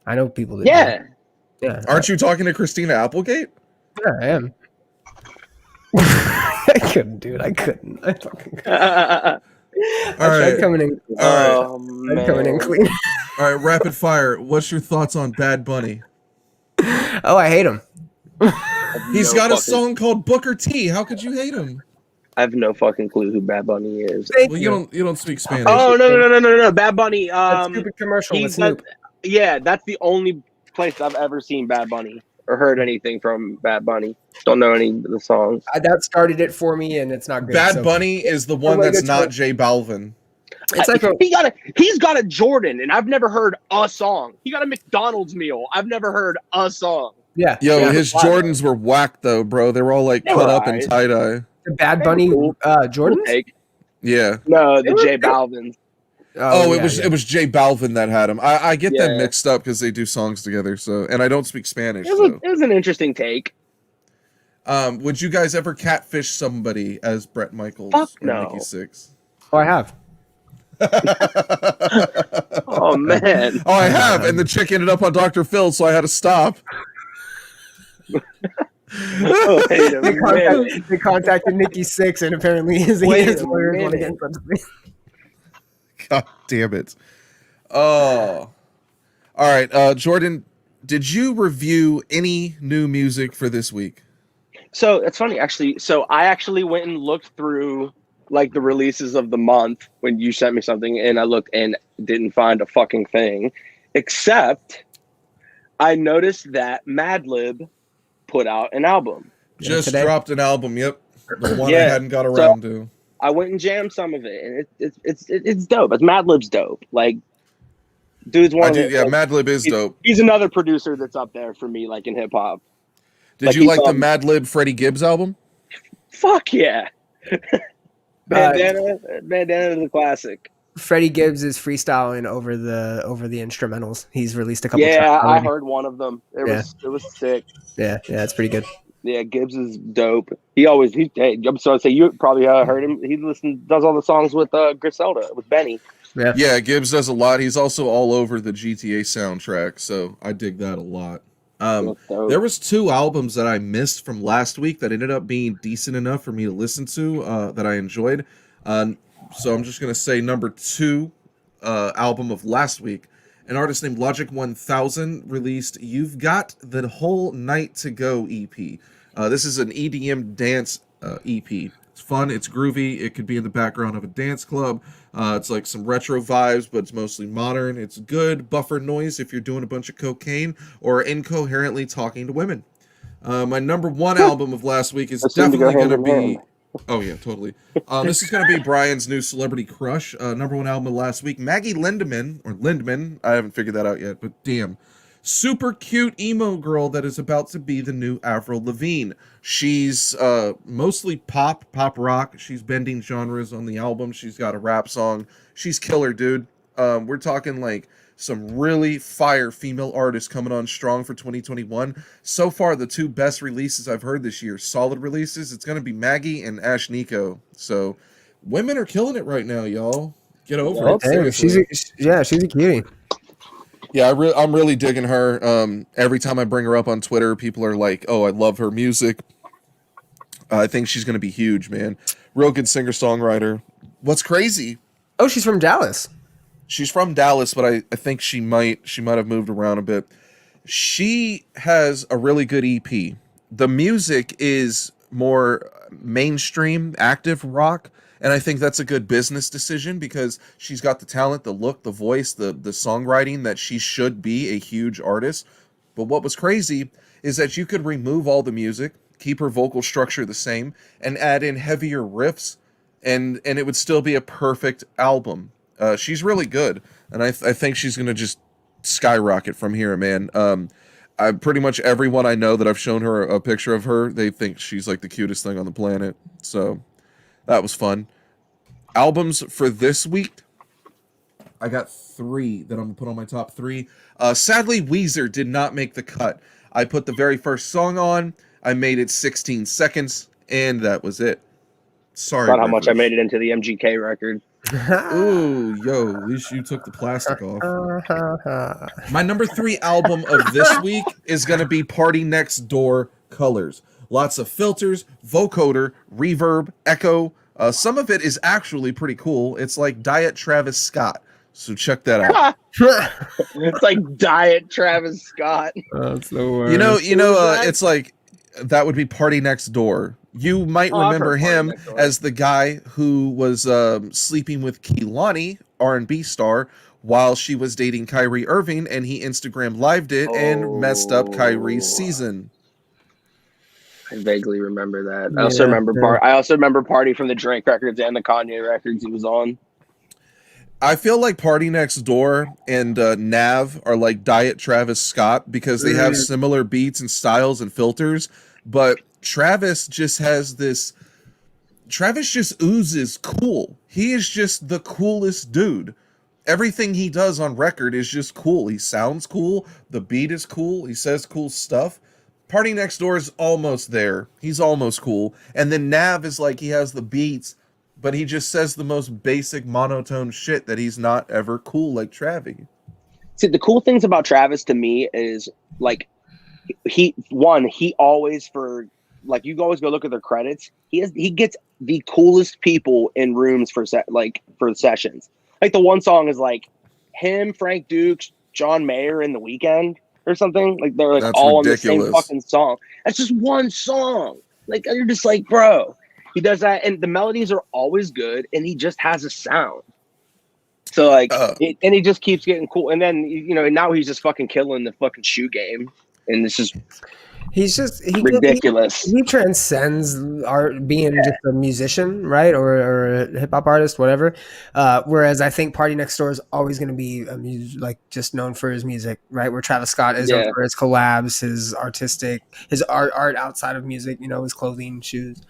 I know people that do. Yeah. Aren't you talking to Christina Applegate? Yeah, I am. I couldn't, dude. I couldn't. I fucking couldn't. I'm coming in. I'm coming in clean. All right, rapid fire. What's your thoughts on Bad Bunny? Oh, I hate him. He's got a song called Booker T. How could you hate him? I have no fucking clue who Bad Bunny is. Well, you don't speak Spanish. Oh no! Bad Bunny. That stupid commercial with Snoop. Yeah, that's the only place I've ever seen Bad Bunny or heard anything from Bad Bunny. Don't know any of the songs. That started it for me, and it's not good. Bad Bunny is the one that's not J Balvin. It's like he's got a Jordan, and I've never heard a song. He got a McDonald's meal. I've never heard a song. Yeah. His Jordans were whacked though, bro. They were all like cut up in tie dye. The Bad Bunny Jordans? Yeah. No, the J Balvins. It was J Balvin that had him. I get them mixed up because they do songs together. So, and I don't speak Spanish. It was an interesting take. Would you guys ever catfish somebody as Bret Michaels or Nikki Sixx? Oh, I have. Oh man. Oh, I have, and the chick ended up on Dr. Phil, so I had to stop. They contacted Nikki Sixx, and apparently his lawyers want to get in touch with me. God damn it. Oh. All right, Jordan, did you review any new music for this week? So it's funny, actually. So I actually went and looked through like the releases of the month when you sent me something, and I looked and didn't find a fucking thing, except I noticed that Madlib put out an album. Just dropped an album, yep. The one I hadn't got around to. I went and jammed some of it, and it's dope. It's Madlib's dope. Like, dude's one. Madlib is dope. He's another producer that's up there for me, like in hip hop. Did you like the Madlib Freddie Gibbs album? Fuck yeah. Bandana is a classic. Freddie Gibbs is freestyling over the instrumentals. He's released a couple. Yeah, I heard one of them. It was sick. Yeah, it's pretty good. Yeah, Gibbs is dope. I'm sorry to say you probably heard him. He does all the songs with Griselda, with Benny. Yeah, Gibbs does a lot. He's also all over the GTA soundtrack, so I dig that a lot. There was 2 albums that I missed from last week that ended up being decent enough for me to listen to that I enjoyed. So I'm just going to say number 2 album of last week. An artist named Logic 1000 released You've Got the Whole Night to Go EP. This is an EDM dance EP. It's fun. It's groovy. It could be in the background of a dance club. It's like some retro vibes, but it's mostly modern. It's good buffer noise if you're doing a bunch of cocaine or incoherently talking to women. My number one album of last week is definitely going to be... Oh, yeah, totally. This is going to be Brian's new celebrity crush. Number one album of last week, Maggie Lindemann. I haven't figured that out yet, but damn. Super cute emo girl that is about to be the new Avril Lavigne. She's mostly pop rock. She's bending genres on the album. She's got a rap song. She's killer, dude. We're talking like some really fire female artists coming on strong for 2021. So far, the two best releases I've heard this year, solid releases, it's going to be Maggie and Ash Nico. So women are killing it right now, y'all. Get over it. Hey, she's a cutie. Yeah, I'm really digging her. Every time I bring her up on Twitter, people are like, oh, I love her music. I think she's going to be huge, man. Real good singer-songwriter. What's crazy? Oh, she's from Dallas. She's from Dallas, but I think she might have moved around a bit. She has a really good EP. The music is more mainstream, active rock, and I think that's a good business decision because she's got the talent, the look, the voice, the songwriting that she should be a huge artist. But what was crazy is that you could remove all the music, keep her vocal structure the same, and add in heavier riffs, and it would still be a perfect album. She's really good, and I think she's going to just skyrocket from here, man. I pretty much everyone I know that I've shown her a picture of her, they think she's like the cutest thing on the planet. So that was fun. Albums for this week, I got 3 that I'm going to put on my top 3. Sadly, Weezer did not make the cut. I put the very first song on, I made it 16 seconds, and that was it. Sorry. About how much I made it into the MGK record. Ooh, yo, at least you took the plastic off. My number 3 album of this week is going to be PARTYNEXTDOOR Colors. Lots of filters, vocoder, reverb, echo. Some of it is actually pretty cool. It's like Diet Travis Scott. So check that out. It's like Diet Travis Scott. That's the worst. You know, it's like that would be PARTYNEXTDOOR. You might remember him as the guy who was sleeping with Kehlani, R&B star, while she was dating Kyrie Irving, and he Instagram lived it and messed up Kyrie's season. I vaguely remember that. I also remember Party from the Drake records and the Kanye records he was on. I feel like PARTYNEXTDOOR and Nav are like Diet Travis Scott because they have similar beats and styles and filters, but Travis just oozes cool. He is just the coolest dude. Everything he does on record is just cool. He sounds cool. The beat is cool. He says cool stuff. PARTYNEXTDOOR is almost there. He's almost cool. And then Nav is like, he has the beats, but he just says the most basic monotone shit that he's not ever cool like Travi. See, the cool things about Travis to me is like, he always you always go look at their credits. He gets the coolest people in rooms for sessions. Like the one song is like him, Frank Dukes, John Mayer, and The Weeknd or something. Like they're like all on the same fucking song. That's just one song. Like you're just like, bro, he does that, and the melodies are always good, and he just has a sound. So like, and he just keeps getting cool. And then now he's just fucking killing the fucking shoe game, and this is. He's just ridiculous. He transcends art, being just a musician, right, or a hip hop artist, whatever. Whereas I think PARTYNEXTDOOR is always going to be just known for his music, right? Where Travis Scott is known for his collabs, his art outside of music, his clothing, shoes.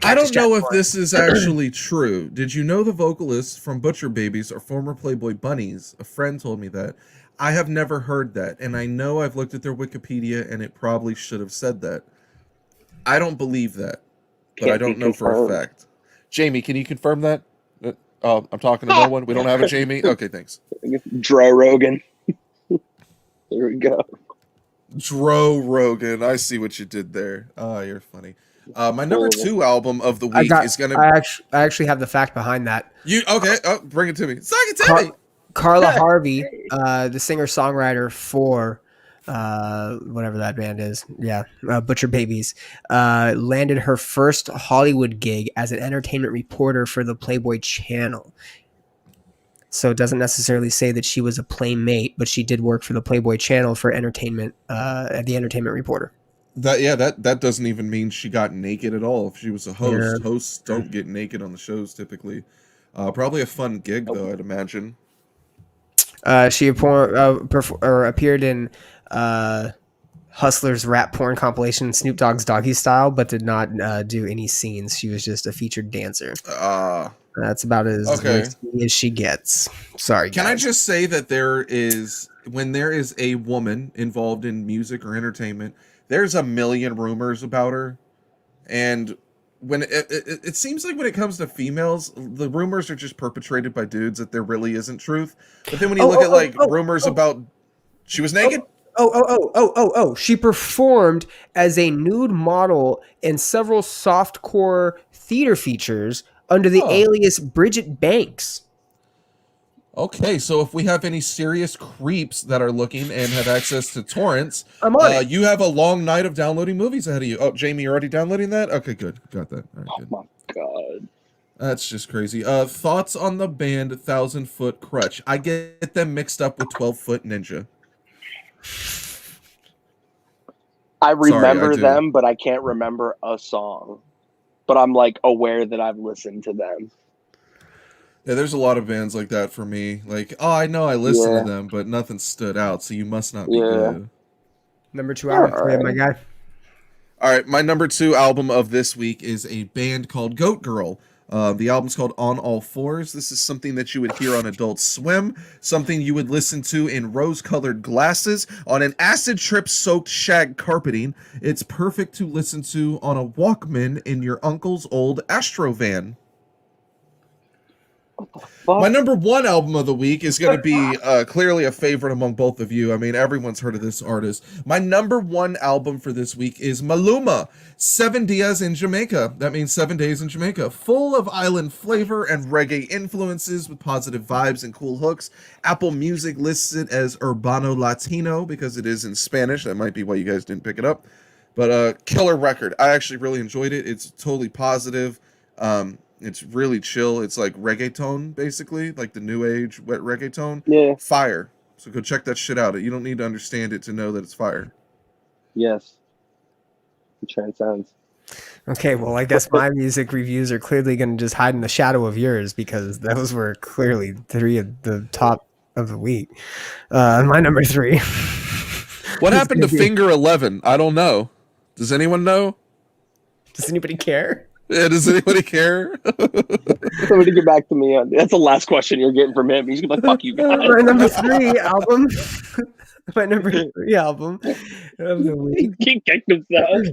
I don't know if this is actually true. Did you know the vocalists from Butcher Babies are former Playboy bunnies? A friend told me that. I have never heard that, and I know I've looked at their Wikipedia, and it probably should have said that. I don't believe that, but I don't know for a fact. Jamie, can you confirm that? Oh, I'm talking to no one. We don't have a Jamie? Okay, thanks. Dro Rogan. There we go. Dro Rogan. I see what you did there. Oh, you're funny. My number 2 album of the week is going to... I actually have the fact behind that. Okay, bring it to me. Suck it to me. Carla Harvey, the singer-songwriter for whatever that band is. Yeah, Butcher Babies, landed her first Hollywood gig as an entertainment reporter for the Playboy Channel. So it doesn't necessarily say that she was a playmate, but she did work for the Playboy Channel for entertainment, the entertainment reporter. That doesn't even mean she got naked at all. If she was a host, Yeah. hosts don't get naked on the shows typically. Probably a fun gig though, I'd imagine. She appeared in Hustler's rap porn compilation Snoop Dogg's Doggy Style, but did not do any scenes. She was just a featured dancer. That's about as risky as she gets. Sorry, Can guys. I just say that when there is a woman involved in music or entertainment, there's a million rumors about her. And when it seems like when it comes to females, the rumors are just perpetrated by dudes that there really isn't truth. But then when you look at rumors about she was naked. She performed as a nude model in several softcore theater features under the alias Bridget Banks. Okay, so if we have any serious creeps that are looking and have access to torrents, I'm on it. You have a long night of downloading movies ahead of you. Oh, Jamie, you're already downloading that? Okay, good. Got that. All right, good. Oh my god. That's just crazy. Thoughts on the band 1,000 Foot Crutch? I get them mixed up with 12 Foot Ninja. I remember them, but I can't remember a song. But I'm like aware that I've listened to them. Yeah, there's a lot of bands like that for me. Like, oh, I know I listened to them, but nothing stood out, so you must not be good. Number 2 album for you, my guy. All right, my number 2 album of this week is a band called GoatGirl. The album's called On All Fours. This is something that you would hear on Adult Swim, something you would listen to in rose-colored glasses, on an acid trip-soaked shag carpeting. It's perfect to listen to on a Walkman in your uncle's old Astro van. My number 1 album of the week is going to be clearly a favorite among both of you. I mean, everyone's heard of this artist. My number 1 album for this week is Maluma, 7 Dias in Jamaica. That means 7 days in Jamaica. Full of island flavor and reggae influences with positive vibes and cool hooks. Apple Music lists it as Urbano Latino because it is in Spanish. That might be why you guys didn't pick it up. But killer record. I actually really enjoyed it. It's totally positive. It's really chill. It's like reggaeton, basically, like the new age wet reggaeton. Yeah. Fire. So go check that shit out. You don't need to understand it to know that it's fire. Yes. It transcends. Okay, well, I guess my music reviews are clearly going to just hide in the shadow of yours because those were clearly 3 of the top of the week. My number 3. What happened to Finger 11? I don't know. Does anyone know? Does anybody care? Yeah, does anybody care? Somebody get back to me on that's the last question you're getting from him. He's gonna be like, fuck you guys. My number 3 album. My number 3 album of the week. He kicked himself.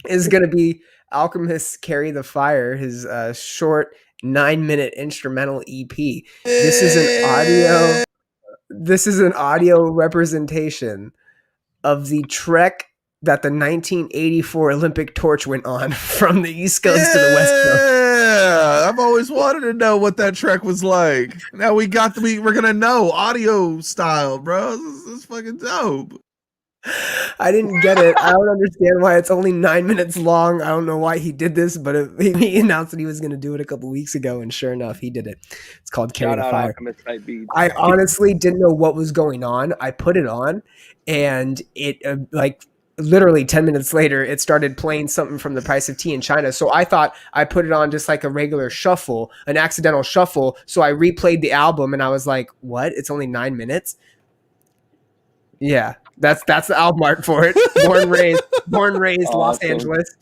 Is gonna be Alchemist Carry the Fire, his short 9-minute instrumental EP. This is an audio representation of the trek that the 1984 Olympic torch went on from the East Coast to the West Coast. Yeah, I've always wanted to know what that trek was like. Now we're gonna know audio style, bro. This is fucking dope. I didn't get it. I don't understand why it's only 9 minutes long. I don't know why he did this, but he announced that he was going to do it a couple weeks ago, and sure enough, he did it. It's called Carry the Fire. I honestly didn't know what was going on. I put it on, and it literally 10 minutes later, it started playing something from The Price of Tea in China. So I thought I put it on just like a regular shuffle, an accidental shuffle. So I replayed the album, and I was like, "What? It's only 9 minutes." Yeah, that's the album art for it. Born raised Awesome. Los Angeles.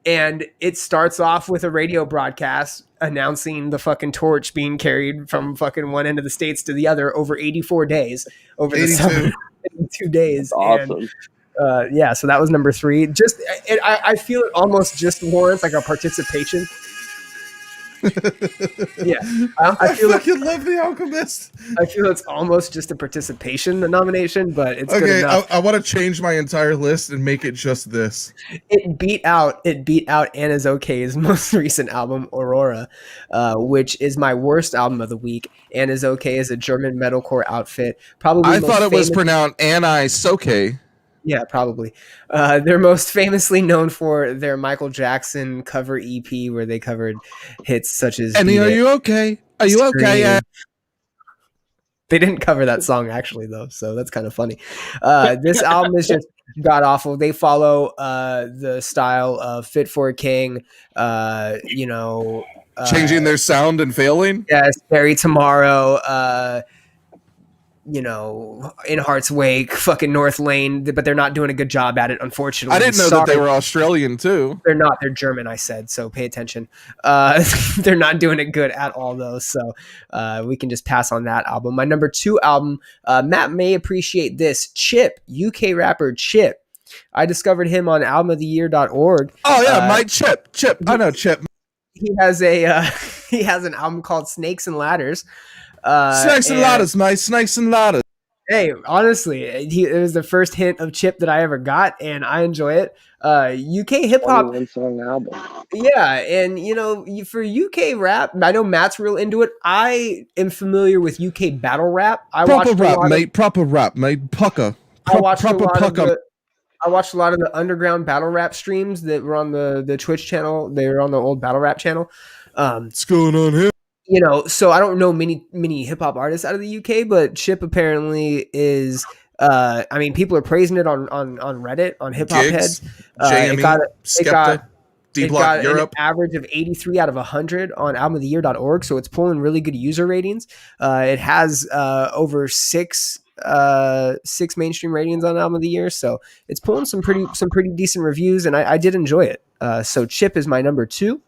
And it starts off with a radio broadcast announcing the fucking torch being carried from fucking one end of the states to the other over 84 days. Over 82. the summer, 82 days. That's awesome. And, yeah, so that was number 3. Just I feel it almost just warrants like a participation. Yeah, I feel fucking love The Alchemist. I feel it's almost just a participation nomination, but it's good Okay, enough. I want to change my entire list and make it just this. It beat out Anna's Okay's most recent album, Aurora, which is my worst album of the week. Anna's Okay is a German metalcore outfit. Probably I thought it was pronounced Anai Soke. Yeah, probably. They're most famously known for their Michael Jackson cover EP, where they covered hits such as Annie, "Beat are It," you okay? Are you okay? "Scream." They didn't cover that song actually, though, so that's kind of funny. This album is just god awful. They follow the style of Fit for a King. Changing their sound and failing? Yes, Barry Tomorrow. In Heart's Wake, fucking North Lane, but they're not doing a good job at it, unfortunately. I didn't know that they were Australian too. They're not. They're German, I said, so pay attention. They're not doing it good at all, though, so we can just pass on that album. My number 2 album, Matt may appreciate this, Chip, UK rapper Chip. I discovered him on albumoftheyear.org. Oh, yeah, my Chip. I know Chip. He has he has an album called Snakes and Ladders. Snakes and ladders, mate. Snakes and ladders. Hey, honestly, it was the first hint of Chip that I ever got, and I enjoy it. UK hip hop, 21-song album. yeah, and for UK rap, I know Matt's real into it. I am familiar with UK battle rap. Proper rap, mate. Pucker. I watched proper a lot pucker. of the. I watched a lot of the underground battle rap streams that were on the Twitch channel. They were on the old battle rap channel. What's going on here? So I don't know many hip hop artists out of the UK, but Chip apparently is. People are praising it on Reddit, on Hip Hop Heads. JME, Skepta, D-Block Europe. An average of 83 out of 100 on albumoftheyear.org, so it's pulling really good user ratings. It has over six mainstream ratings on Album of the Year, so it's pulling some pretty decent reviews, and I did enjoy it. So Chip is my number 2.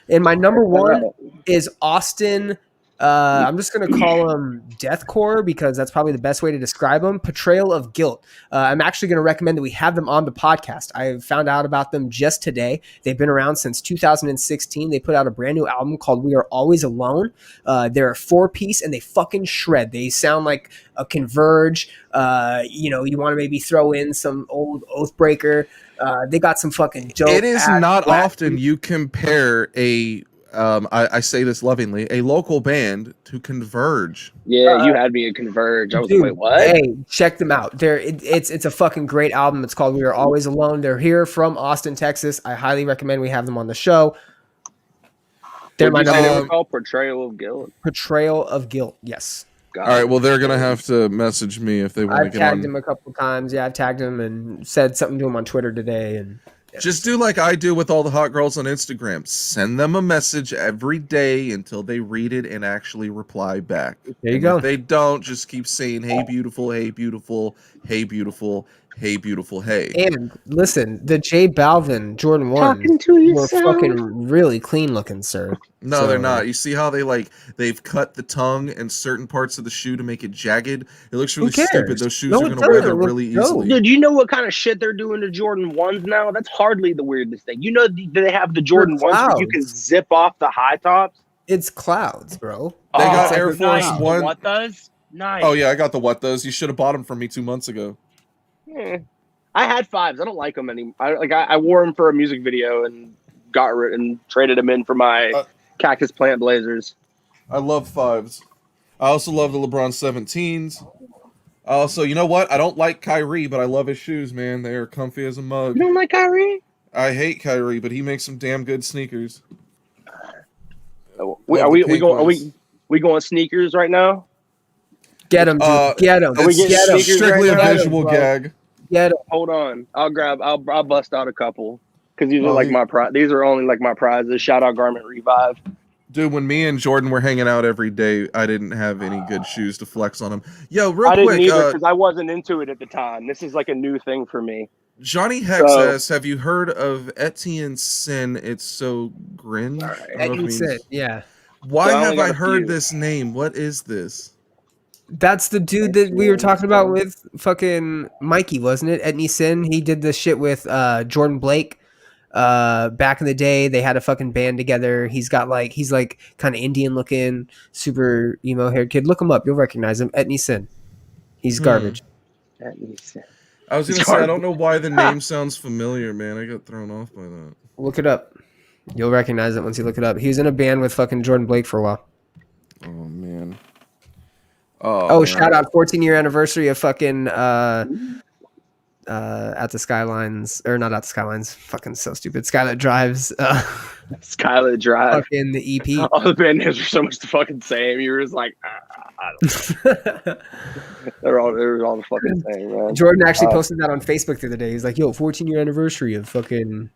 And my number 1 is Austin. I'm just going to call him Deathcore because that's probably the best way to describe him. Portrayal of Guilt. I'm actually going to recommend that we have them on the podcast. I found out about them just today. They've been around since 2016. They put out a brand new album called We Are Always Alone. They're a 4-piece and they fucking shred. They sound like a Converge. You want to maybe throw in some old Oathbreaker. They got some fucking dope. It is not often you compare I say this lovingly, a local band to Converge. Yeah, you had me at Converge. I was like, wait, what? Hey, check them out. It's a fucking great album. It's called We Are Always Alone. They're here from Austin, Texas. I highly recommend we have them on the show. They're my number called Portrayal of Guilt. Portrayal of Guilt, yes. All right, well, they're going to have to message me if they want to get on. I've tagged him a couple times. Yeah, I've tagged him and said something to him on Twitter today. And just do like I do with all the hot girls on Instagram. Send them a message every day until they read it and actually reply back. There you go. If they don't, just keep saying, hey, beautiful, hey, beautiful, hey, beautiful, hey, beautiful, hey. And listen, the J Balvin Jordan 1 were fucking really clean looking, sir. No, they're not. You see how they've cut the tongue and certain parts of the shoe to make it jagged? It looks really stupid. Those shoes are going to wear that really easily. Dude, you know what kind of shit they're doing to Jordan 1s now? That's hardly the weirdest thing. You know, they have the Jordan 1s where you can zip off the high tops? It's clouds, bro. They got Air Force One. What those? Nice. Oh, yeah, I got the what those. You should have bought them from me 2 months ago. I had 5s. I don't like them anymore. I wore them for a music video and traded them in for my Cactus Plant Blazers. I love 5s. I also love the LeBron 17s. Also, you know what? I don't like Kyrie, but I love his shoes, man. They are comfy as a mug. You don't like Kyrie? I hate Kyrie, but he makes some damn good sneakers. Are we going sneakers right now? Get them, dude. Get them. It's strictly a visual gag. Get them. Hold on. I'll bust out a couple because these are these are only like my prizes. Shout out Garment Revive. Dude, when me and Jordan were hanging out every day, I didn't have any good shoes to flex on them. Yo, real quick. I didn't either because I wasn't into it at the time. This is like a new thing for me. Johnny Hex says, have you heard of Etienne Sin? It's so grin. Right. Etienne Sin, yeah. Why have I heard this name? What is this? That's the dude that we were talking about with fucking Mikey, wasn't it? Etienne Sin. He did this shit with Jordan Blake. Back in the day, they had a fucking band together. He's like kind of Indian looking, super emo haired kid. Look him up, you'll recognize him. Etienne Sin. He's garbage. Etienne Sin. I was gonna say I don't know why the name sounds familiar, man. I got thrown off by that. Look it up. You'll recognize it once you look it up. He was in a band with fucking Jordan Blake for a while. Oh man. Oh, shout out 14-year anniversary of fucking at the Skylines, or not at the Skylines. Fucking so stupid. Skylit Drives. Skylit Drive. Fucking the EP. All the band names are so much the fucking same. You were just like, I don't know. They're all the fucking same, man. Jordan actually posted that on Facebook the other day. He's like, "Yo, 14-year anniversary of fucking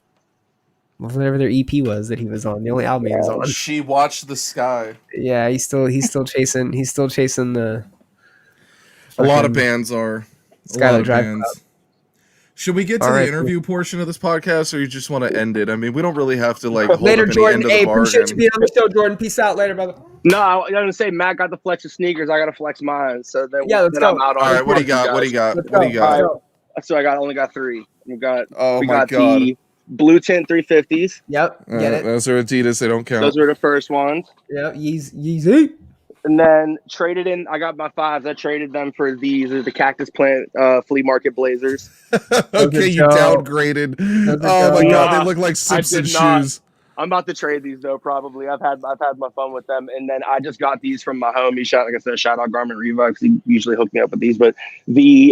whatever their EP was that he was on. The only album he was on." She Watched the Sky. Yeah, he's still chasing the. A lot of bands are. Skylit Drive. Should we get to the interview portion of this podcast, or you just want to end it? I mean, we don't really have to like hold later, up any Jordan. end of Hey, the bargain. appreciate you being on the show, Jordan. Peace out, later, brother. No, I was gonna say Matt got the flex of sneakers. I got to flex mine. So then, let's go. I'm out on. All right, what do you got? What do you got? What do you got? Right. So I only got 3. We got God. the blue tint 350s. Yep, get it. Those are Adidas. They don't count. Those were the first ones. Yep, Yeezy. And then traded in. I got my 5s. I traded them for these. They're the Cactus Plant Flea Market Blazers. Okay, you downgraded. Oh my God, they look like Simpson shoes. I'm about to trade these though. Probably. I've had my fun with them. And then I just got these from my homie. Like I said, shout out Garment Reva because he usually hooked me up with these. But the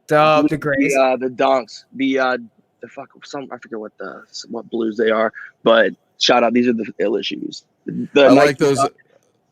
Grays, the Dunks, the fuck I forget what blues they are. But shout out, these are the illest shoes. I like those.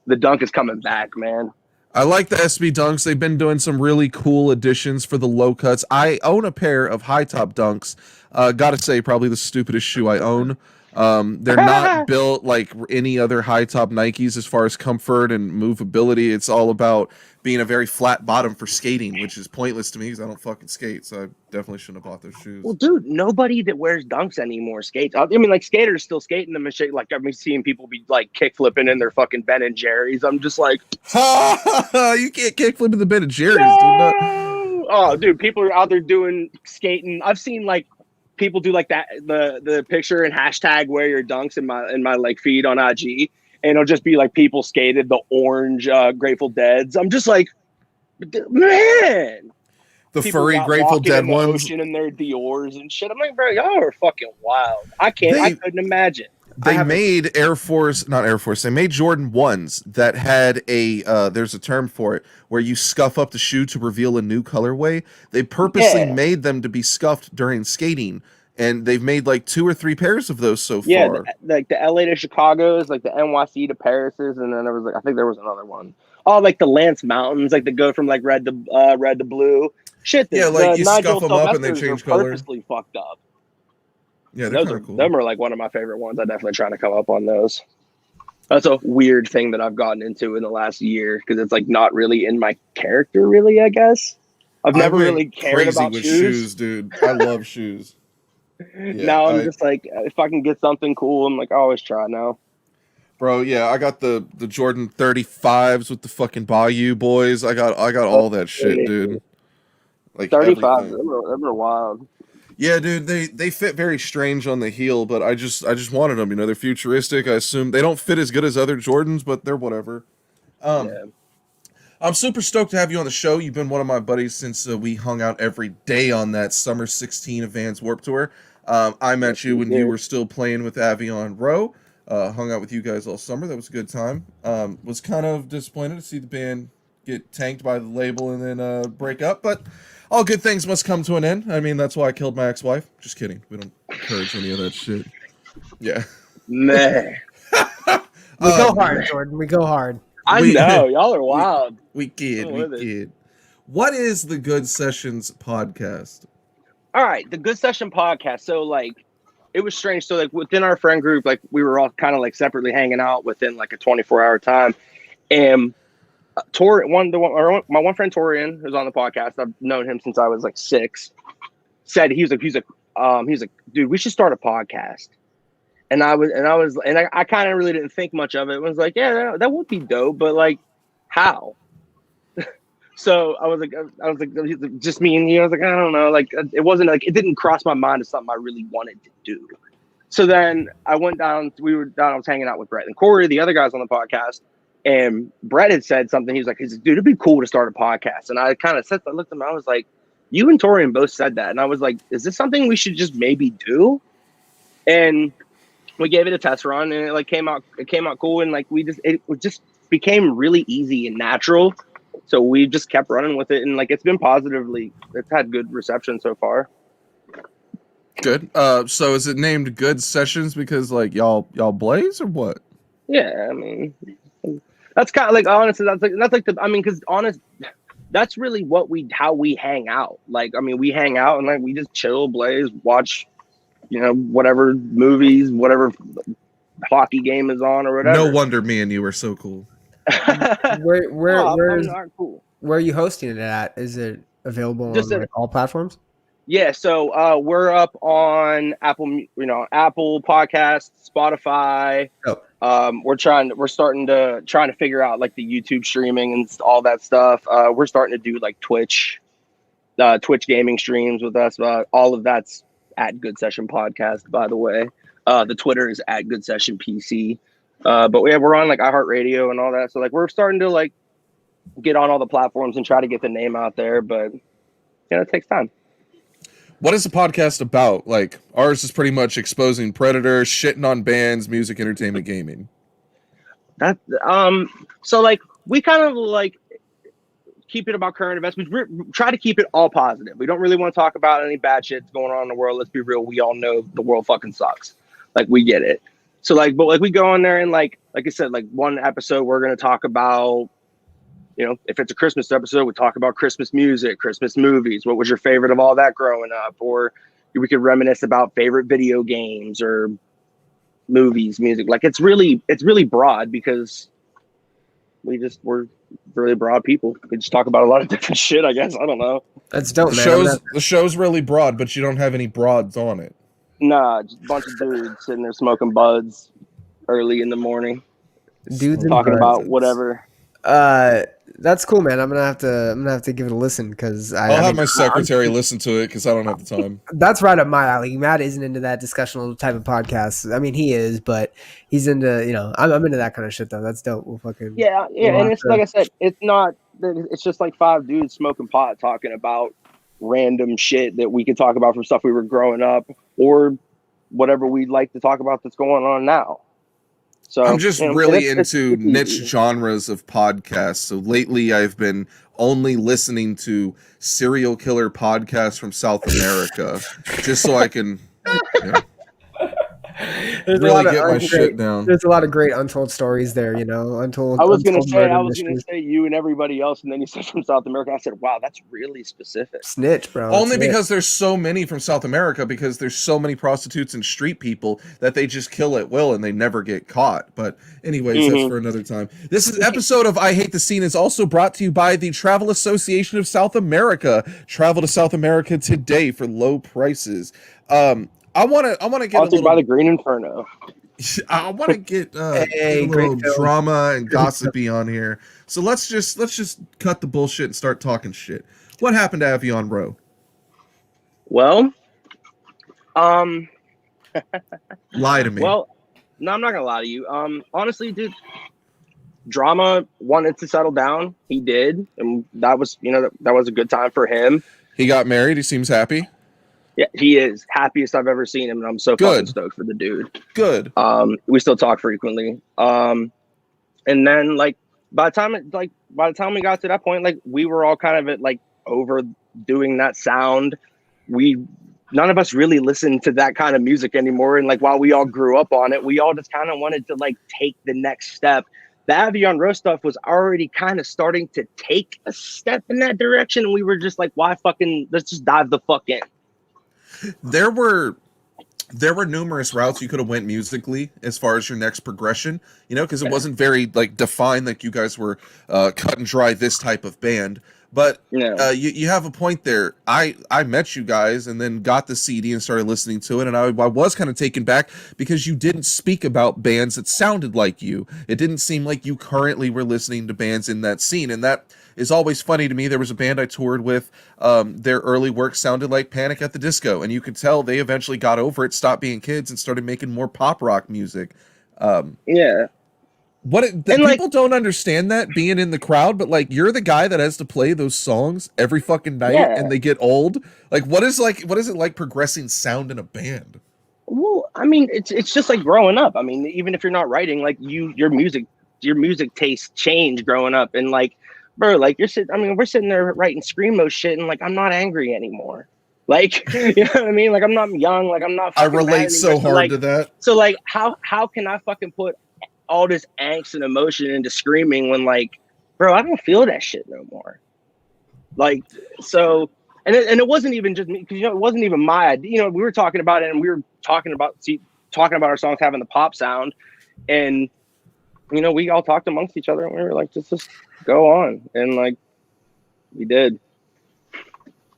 The Dunk is coming back, man. I like the SB Dunks. They've been doing some really cool additions for the low cuts. I own a pair of high top Dunks. Gotta say, probably the stupidest shoe I own. They're not built like any other high top Nikes as far as comfort and movability. It's all about being a very flat bottom for skating, which is pointless to me because I don't fucking skate. So I definitely shouldn't have bought those shoes. Well, dude, nobody that wears Dunks anymore skates. I mean, like skaters still skating them and shit. Like I've been seeing people be like kick flipping in their fucking Ben and Jerry's. I'm just like, you can't kick flip in the Ben and Jerry's, no! dude. Oh, dude, people are out there doing skating. I've seen like people do like that the picture and hashtag wear your Dunks in my like feed on IG, and it'll just be like people skated the orange Grateful Deads. I'm just like, man, the people furry Grateful Dead in the ones ocean and their Dior's and shit. I'm like, bro, y'all are fucking wild. I couldn't imagine. They made not Air Force. They made Jordan 1s that had there's a term for it, where you scuff up the shoe to reveal a new colorway. They purposely made them to be scuffed during skating, and they've made like 2 or 3 pairs of those so far. Yeah, like the LA to Chicago's, like the NYC to Paris's, and then there was like, I think there was another one. Oh, like the Lance Mountains, like the go from like red to blue. Shit, yeah, like you Nigel scuff them up and they Sylvester's change are color. Purposely fucked up. Yeah, they're kind of cool. Them are like one of my favorite ones. I'm definitely trying to come up on those. That's a weird thing that I've gotten into in the last year because it's like not really in my character, really. I guess I've never really cared about shoes, dude. I love shoes. Yeah, now I'm just like, if I can get something cool, I'm like, I always try now. Bro, yeah, I got the Jordan 35s with the fucking Bayou boys. I got all that shit, dude. Like 35, them are wild. Yeah, dude, they fit very strange on the heel, but I just wanted them. You know, they're futuristic. I assume they don't fit as good as other Jordans, but they're whatever. I'm super stoked to have you on the show. You've been one of my buddies since we hung out every day on that Summer 16 of Vans Warped Tour. I met you when you were still playing with Avion Roe. Hung out with you guys all summer. That was a good time. Was kind of disappointed to see the band get tanked by the label and then break up, but all good things must come to an end. I mean, that's why I killed my ex-wife. Just kidding. We don't encourage any of that shit. Yeah. Man. We go hard, Jordan. We go hard. I know. Y'all are wild. We kid. What is the Good Sessions podcast? All right. The Good Session podcast. So, like, it was strange. So, like, within our friend group, like, we were all kind of, like, separately hanging out within, like, a 24-hour time. And my one friend Torian, who's on the podcast, I've known him since I was like 6, said he's like, dude, we should start a podcast. And I kind of really didn't think much of it. I was like, yeah, that would be dope, but like, how? So I was like, just me and you. I was like, I don't know. Like, it wasn't like, it didn't cross my mind as something I really wanted to do. So then I went down. I was hanging out with Brett and Corey, the other guys on the podcast. And Brett had said something. He was like, dude, it'd be cool to start a podcast. And I kind of looked at him. I was like, you and Torian both said that. And I was like, is this something we should just maybe do? And we gave it a test run and it came out cool. And like, it just became really easy and natural. So we just kept running with it, and like it's had good reception so far. Good. So is it named Good Sessions because like y'all blaze or what? Yeah, I mean, that's kind of like honestly, because that's really how we hang out. Like, I mean, we hang out and like we just chill, blaze, watch, whatever movies, whatever hockey game is on or whatever. No wonder me and you are so cool. Where cool. Where are you hosting it at? Is it available Just on all platforms? Yeah, so we're up on Apple, Apple Podcasts, Spotify. Oh. We're starting to figure out like the YouTube streaming and all that stuff. We're starting to do like Twitch gaming streams with us. All of that's at Good Session Podcast, by the way. The Twitter is at Good Session PC. But we're on like iHeartRadio and all that. So like we're starting to like get on all the platforms and try to get the name out there, but it takes time. What is the podcast about? Like ours is pretty much exposing predators, shitting on bands, music, entertainment, gaming. That so like we kind of like keep it about current events. We try to keep it all positive. We don't really want to talk about any bad shit that's going on in the world. Let's be real. We all know the world fucking sucks. Like we get it. So like, but like we go on there and like I said, like one episode we're gonna talk about. If it's a Christmas episode, we talk about Christmas music, Christmas movies. What was your favorite of all that growing up? Or we could reminisce about favorite video games or movies, music. Like it's really broad because we're really broad people. We just talk about a lot of different shit, I guess. I don't know. That's dope, man. The show's really broad, but you don't have any broads on it. Nah, just a bunch of dudes sitting there smoking buds early in the morning. Dudes talking about whatever. That's cool, man. I'm gonna have to give it a listen because I'll have my secretary listen to it because I don't have the time. That's right up my alley. Matt isn't into that discussional type of podcast. I mean, he is, but he's into I'm into that kind of shit though. That's dope. We'll and it's like I said, it's just like five dudes smoking pot talking about random shit that we could talk about from stuff we were growing up or whatever we'd like to talk about that's going on now. So I'm just really into niche genres of podcasts. So lately I've been only listening to serial killer podcasts from South America just so I can really get my shit down. There's a lot of great untold stories there, untold. I was gonna say you and everybody else, and then you said from South America. I said, wow, that's really specific. Snitch, bro. Only because there's so many from South America, because there's so many prostitutes and street people that they just kill at will and they never get caught. But anyways, that's for another time. This is episode of I Hate the Scene is also brought to you by the Travel Association of South America. Travel to South America today for low prices. I want to get a little by the Green Inferno. I want to get a little drama and gossipy on here. So let's just cut the bullshit and start talking shit. What happened to Avion Roe? Well, lie to me. Well, no, I'm not gonna lie to you. Honestly, dude, Drama wanted to settle down. He did, and that was that was a good time for him. He got married. He seems happy. Yeah, he is happiest I've ever seen him, and I'm so fucking stoked for the dude. Good. We still talk frequently. And then by the time we got to that point, like we were all kind of overdoing that sound. None of us really listened to that kind of music anymore. And while we all grew up on it, we all just kind of wanted to take the next step. The Avion Roe stuff was already kind of starting to take a step in that direction. And we were just let's just dive the fuck in. There were numerous routes you could have went musically as far as your next progression, because it wasn't very defined, you guys were cut and dry this type of band. But you have a point there. I met you guys and then got the CD and started listening to it, and I was kind of taken back because you didn't speak about bands that sounded like you. It didn't seem like you currently were listening to bands in that scene, and that is always funny to me. There was a band I toured with. Their early work sounded like Panic at the Disco, and you could tell they eventually got over it, stopped being kids, and started making more pop rock music. People don't understand that being in the crowd, but you're the guy that has to play those songs every fucking night, and they get old. What is it like progressing sound in a band? Well, I mean, it's just like growing up. I mean, even if you're not writing, your music tastes change growing up, and bro, like you're sitting. I mean, we're sitting there writing screamo shit, and like I'm not angry anymore. Like, you know what I mean? Like I'm not young. Like I'm not. I Fucking relate mad so anymore. hard like, to that. So like, how can I fucking put all this angst and emotion into screaming when like, bro, I don't feel that shit no more. Like, so, and it wasn't even just me, because, you know, it wasn't even my idea. You know, we were talking about it, and we were talking about our songs having the pop sound, and, you know, we all talked amongst each other, and we were like, just go on. And like, we did.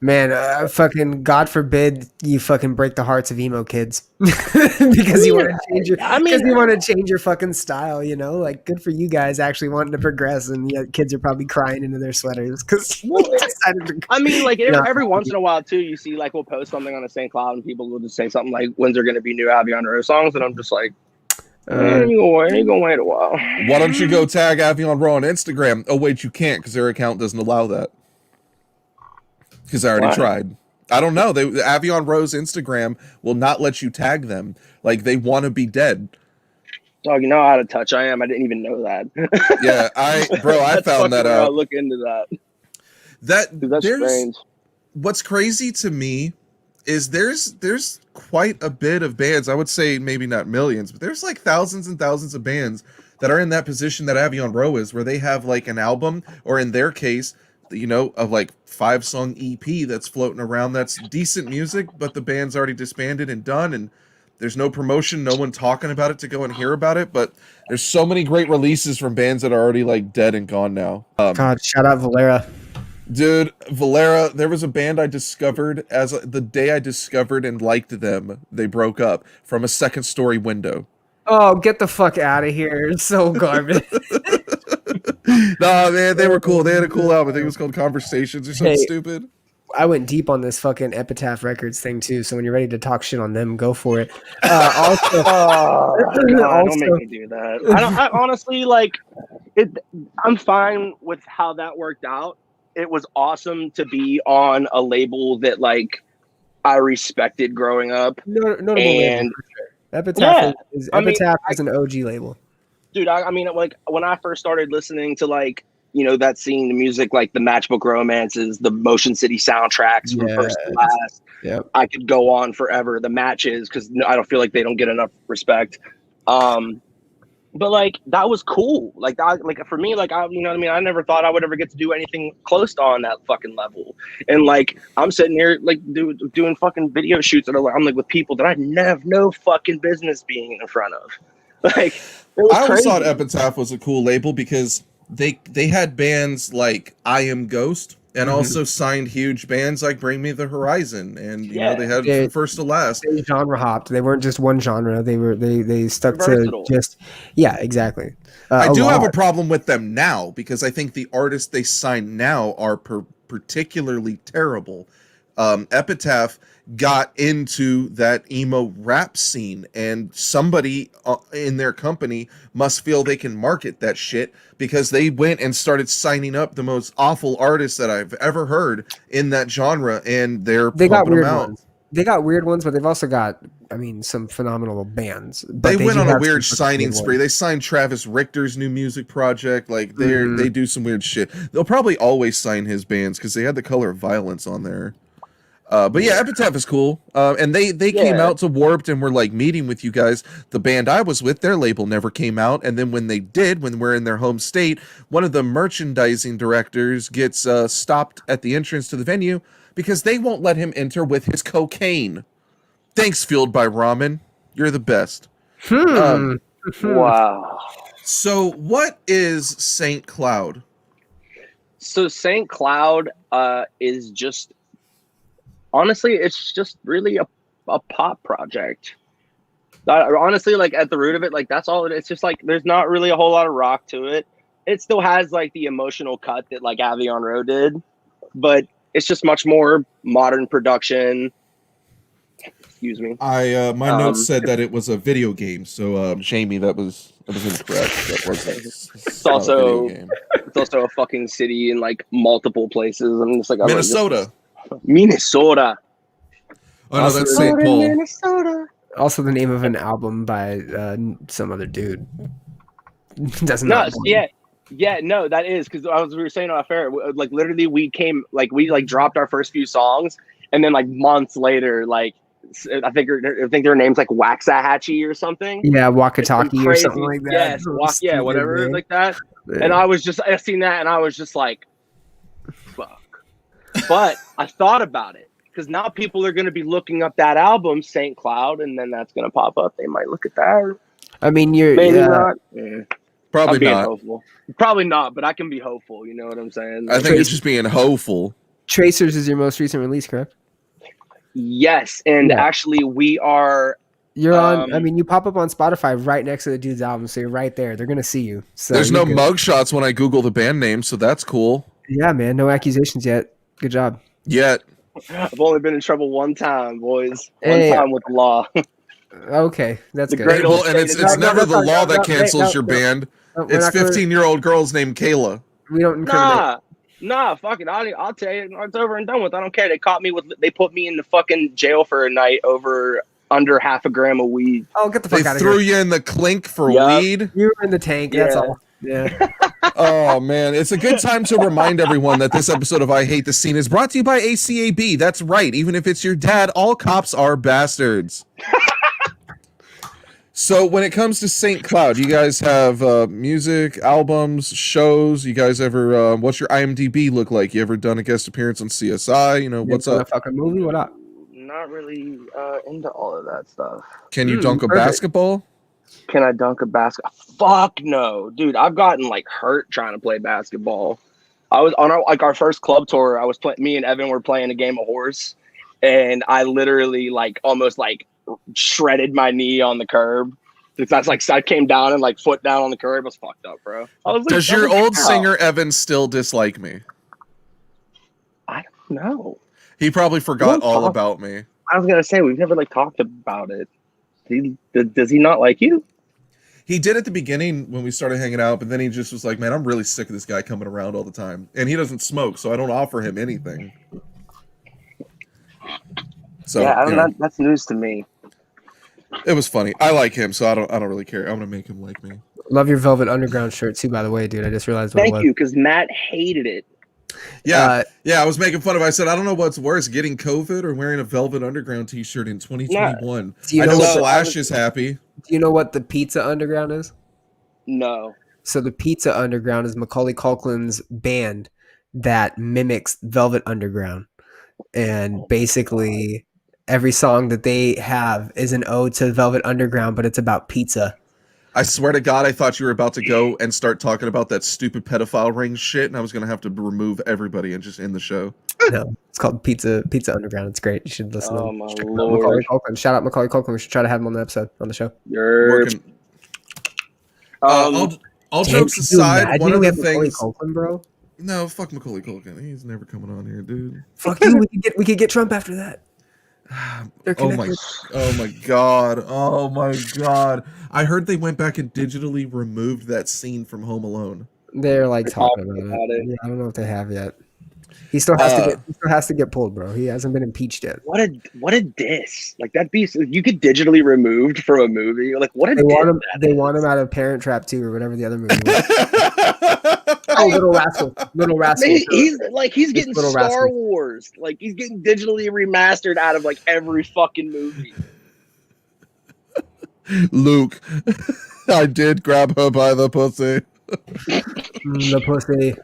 Man, fucking God forbid you fucking break the hearts of emo kids because you want to change your fucking style, you know? Like, good for you guys actually wanting to progress, and yet kids are probably crying into their sweaters because I mean, like every once in a while too, you see like we'll post something on the Sant Cloud and people will just say something like, "When's there going to be new Avion Roe songs?" And I'm just like, "You gonna wait a while." Why don't you go tag Avion Roe on Instagram? Oh wait, you can't because their account doesn't allow that. Because I already tried. I don't know. Avion Roe's Instagram will not let you tag them. Like, they want to be dead. Dog, you know how out of touch I am. I didn't even know that. Yeah, I found that out. I'll look into that. That's strange. What's crazy to me is there's quite a bit of bands. I would say maybe not millions, but there's like thousands and thousands of bands that are in that position that Avion Roe is, where they have like an album, or in their case, you know, of like 5-song EP that's floating around that's decent music, but the band's already disbanded and done, and there's no promotion, no one talking about it to go and hear about it. But there's so many great releases from bands that are already like dead and gone now. God, shout out Valera. Dude, Valera, there was a band I discovered the day I discovered and liked them. They broke up from a second story window. Oh, get the fuck out of here. It's so garbage. Nah, man, they were cool. They had a cool album. I think it was called Conversations or something stupid. I went deep on this fucking Epitaph Records thing too. So when you're ready to talk shit on them, go for it. Also, don't make me do that. I honestly like it. I'm fine with how that worked out. It was awesome to be on a label that like I respected growing up. Notable label, for sure. Epitaph is an OG label. Dude, I mean, like when I first started listening to like, you know, that scene, the music, like the Matchbook Romances, the Motion City soundtracks from first to last. Yep. I could go on forever. The Matches, because I don't feel like they don't get enough respect. But like that was cool. Like for me, like you know what I mean. I never thought I would ever get to do anything close to on that fucking level. And like I'm sitting here like doing fucking video shoots that I'm like with people that I have no fucking business being in front of. Like I always thought Epitaph was a cool label because they had bands like I Am Ghost and also signed huge bands like Bring Me the Horizon, and you know they had from first to last. They genre hopped. They weren't just one genre. They stuck versatile. To just exactly. I do have a problem with them now because I think the artists they sign now are particularly terrible. Epitaph got into that emo rap scene, and somebody in their company must feel they can market that shit because they went and started signing up the most awful artists that I've ever heard in that genre, and they got weird ones. They got weird ones, but they've also got, I mean, some phenomenal bands. They went on a weird signing spree. They signed Travis Richter's new music project. Like they do some weird shit. They'll probably always sign his bands because they had The Color of Violence on there. But yeah, Epitaph is cool. And they came out to Warped and were like meeting with you guys. The band I was with, their label never came out. And then when they did, when we're in their home state, one of the merchandising directors gets stopped at the entrance to the venue because they won't let him enter with his cocaine. Thanks, Fueled by Ramen. You're the best. Wow. So what is Sant Cloud? So Sant Cloud is just, honestly, it's just really a pop project. Honestly, like at the root of it, like that's all it is. It's just like there's not really a whole lot of rock to it. It still has like the emotional cut that like Avion Roe did, but it's just much more modern production. Excuse me. My notes said that it was a video game, so Jamie, that was incorrect. That wasn't. It's also a video game. It's also a fucking city in like multiple places. I'm just like Minnesota. Minnesota. Oh no, that's St. Paul. Minnesota. Also, the name of an album by some other dude. No, yeah. Yeah, no, that is because we were saying off air, like literally we dropped our first few songs, and then like months later, like I think their name's like Waxahachie or something. Yeah, It's some walkie-talkie or something like that. Yes, Stupid whatever name. like that. Yeah. And I seen that, and I was just like, fuck. But I thought about it because now people are going to be looking up that album, Sant Cloud, and then that's going to pop up. They might look at that. I mean, you're Maybe not. Probably I'm being not. hopeful. Probably not, but I can be hopeful. You know what I'm saying? I think you're just being hopeful. Tracers is your most recent release, correct? Yes, and actually we are. You're on. I mean, you pop up on Spotify right next to the dude's album, so you're right there. They're gonna see you. So there's no mugshots when I Google the band name, so that's cool. Yeah, man. No accusations yet. Good job. Yet. I've only been in trouble one time, boys. One time with the law. Okay, that's good. Well, and it's never the law that cancels your band. It's 15-year-old girls named Kayla. We don't incriminate. Nah, fuck it. I'll tell you, it's over and done with. I don't care. They put me in the fucking jail for a night over under half a gram of weed. Oh, get the fuck out of here. They threw you in the clink for weed? You were in the tank, that's all. Yeah. Oh, man. It's a good time to remind everyone that this episode of I Hate the Scene is brought to you by ACAB. That's right. Even if it's your dad, all cops are bastards. So when it comes to Sant Cloud, you guys have music, albums, shows. You guys ever, what's your IMDb look like? You ever done a guest appearance on CSI? You know, what's up? A fucking movie? What up? Not really into all of that stuff. Can you dunk a basketball? Can I dunk a basketball? Fuck no, dude. I've gotten like hurt trying to play basketball. I was on our first club tour. Me and Evan were playing a game of horse, and I literally almost shredded my knee on the curb. That's I came down and foot down on the curb. It was fucked up, bro. Does your old singer Evan still dislike me? I don't know. He probably forgot all about me. I was gonna say we've never talked about it. Does he not like you? He did at the beginning when we started hanging out, but then he just was like, "Man, I'm really sick of this guy coming around all the time," and he doesn't smoke, so I don't offer him anything. So yeah, that's news to me. It was funny. I like him, so I don't really care. I'm gonna make him like me. Love your Velvet Underground shirt too, by the way, dude. I just realized what it was. Thank you, because Matt hated it. Yeah, I was making fun of it. I said, I don't know what's worse, getting COVID or wearing a Velvet Underground t-shirt in 2021. I know Slash is happy. Do you know what the Pizza Underground is? No. So the Pizza Underground is Macaulay Culkin's band that mimics Velvet Underground. And basically every song that they have is an ode to Velvet Underground, but it's about pizza. I swear to God, I thought you were about to go and start talking about that stupid pedophile ring shit, and I was going to have to remove everybody and just end the show. No, it's called Pizza Underground. It's great. You should listen to him. My Lord. Macaulay Culkin. Shout out Macaulay Culkin. We should try to have him on the episode, on the show. You're working. All jokes aside, one of the things... Culkin, bro? No, fuck Macaulay Culkin. He's never coming on here, dude. Fuck you. We could get Trump after that. Oh my god. I heard they went back and digitally removed that scene from Home Alone. They're talking about it. Yeah, I don't know if they have yet. He still has to get pulled, bro. He hasn't been impeached yet. What a diss. That beast, you get digitally removed from a movie. What a diss. They want him out of Parent Trap 2 or whatever the other movie was. Oh, Little Rascal. He's getting Star Wars. He's getting digitally remastered out of every fucking movie. Luke, I did grab her by the pussy. The pussy.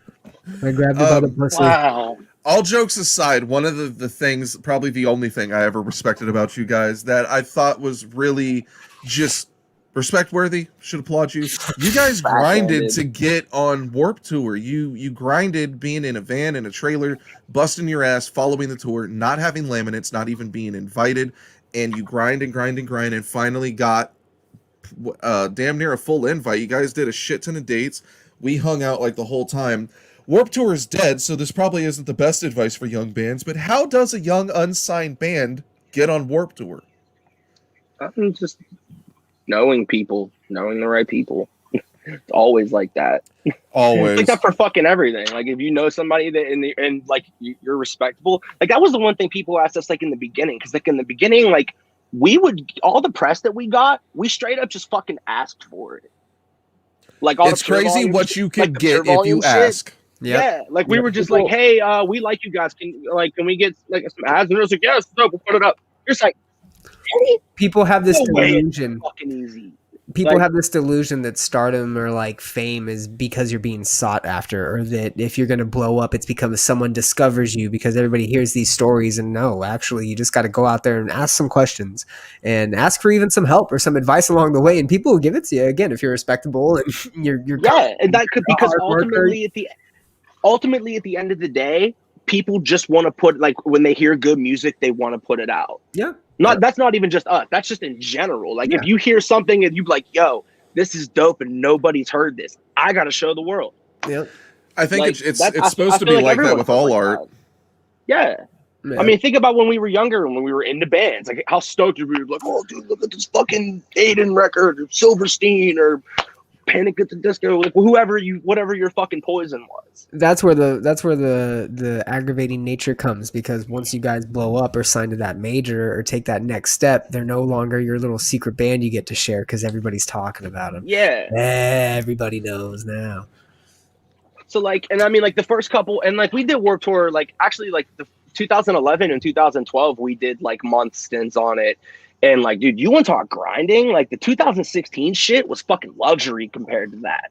I grabbed her by the pussy. Wow. All jokes aside, one of the things, probably the only thing I ever respected about you guys that I thought was really just respect-worthy, should applaud you. You guys grinded to get on Warped Tour. You grinded being in a van, in a trailer, busting your ass, following the tour, not having laminates, not even being invited, and you grind and finally got damn near a full invite. You guys did a shit ton of dates. We hung out the whole time. Warped Tour is dead, so this probably isn't the best advice for young bands, but how does a young unsigned band get on Warped Tour? I'm just knowing people, knowing the right people. It's always like that. Always. It's like that for fucking everything. If you know somebody that you're respectable. That was the one thing people asked us in the beginning. Because in the beginning, we would, all the press that we got, we straight up just fucking asked for it. Like all It's the pure crazy volume what shit, you like can the pure get if you volume shit. ask. Yep. Yeah, like we Yep. were just People- like, hey, we like you guys. Can we get like some ads? And it was like, yeah, it's dope. We'll put it up. You're just like, really? People have this No way, it's delusion. fucking easy. People Like- have this delusion that stardom or like fame is because you're being sought after, or that if you're going to blow up, it's because someone discovers you, because everybody hears these stories. And no, actually, you just got to go out there and ask some questions and ask for even some help or some advice along the way. And people will give it to you again if you're respectable and you're yeah, and that could, because hard worker. ultimately at the end of the day, people just want to put, like, when they hear good music, they want to put it out. Yeah. That's not even just us. That's just in general. Like, Yeah. if you hear something and you be like, yo, this is dope and nobody's heard this, I got to show the world. Yeah. I think Like, it's I supposed to feel be like that everyone with feels all like art. that. Yeah. Yeah. I mean, think about when we were younger and when we were into bands. Like, how stoked we were, like, oh, dude, look at this fucking Aiden record, or Silverstein, or Panic at the Disco, like whatever your fucking poison was. That's where the aggravating nature comes, because once you guys blow up or sign to that major or take that next step, they're no longer your little secret band you get to share because everybody's talking about them. Yeah. Everybody knows now. So like, and I mean, like the first couple, and like we did Warped Tour, like actually like the 2011 and 2012, we did like month stints on it. And like, dude, you want to talk grinding? Like the 2016 shit was fucking luxury compared to that.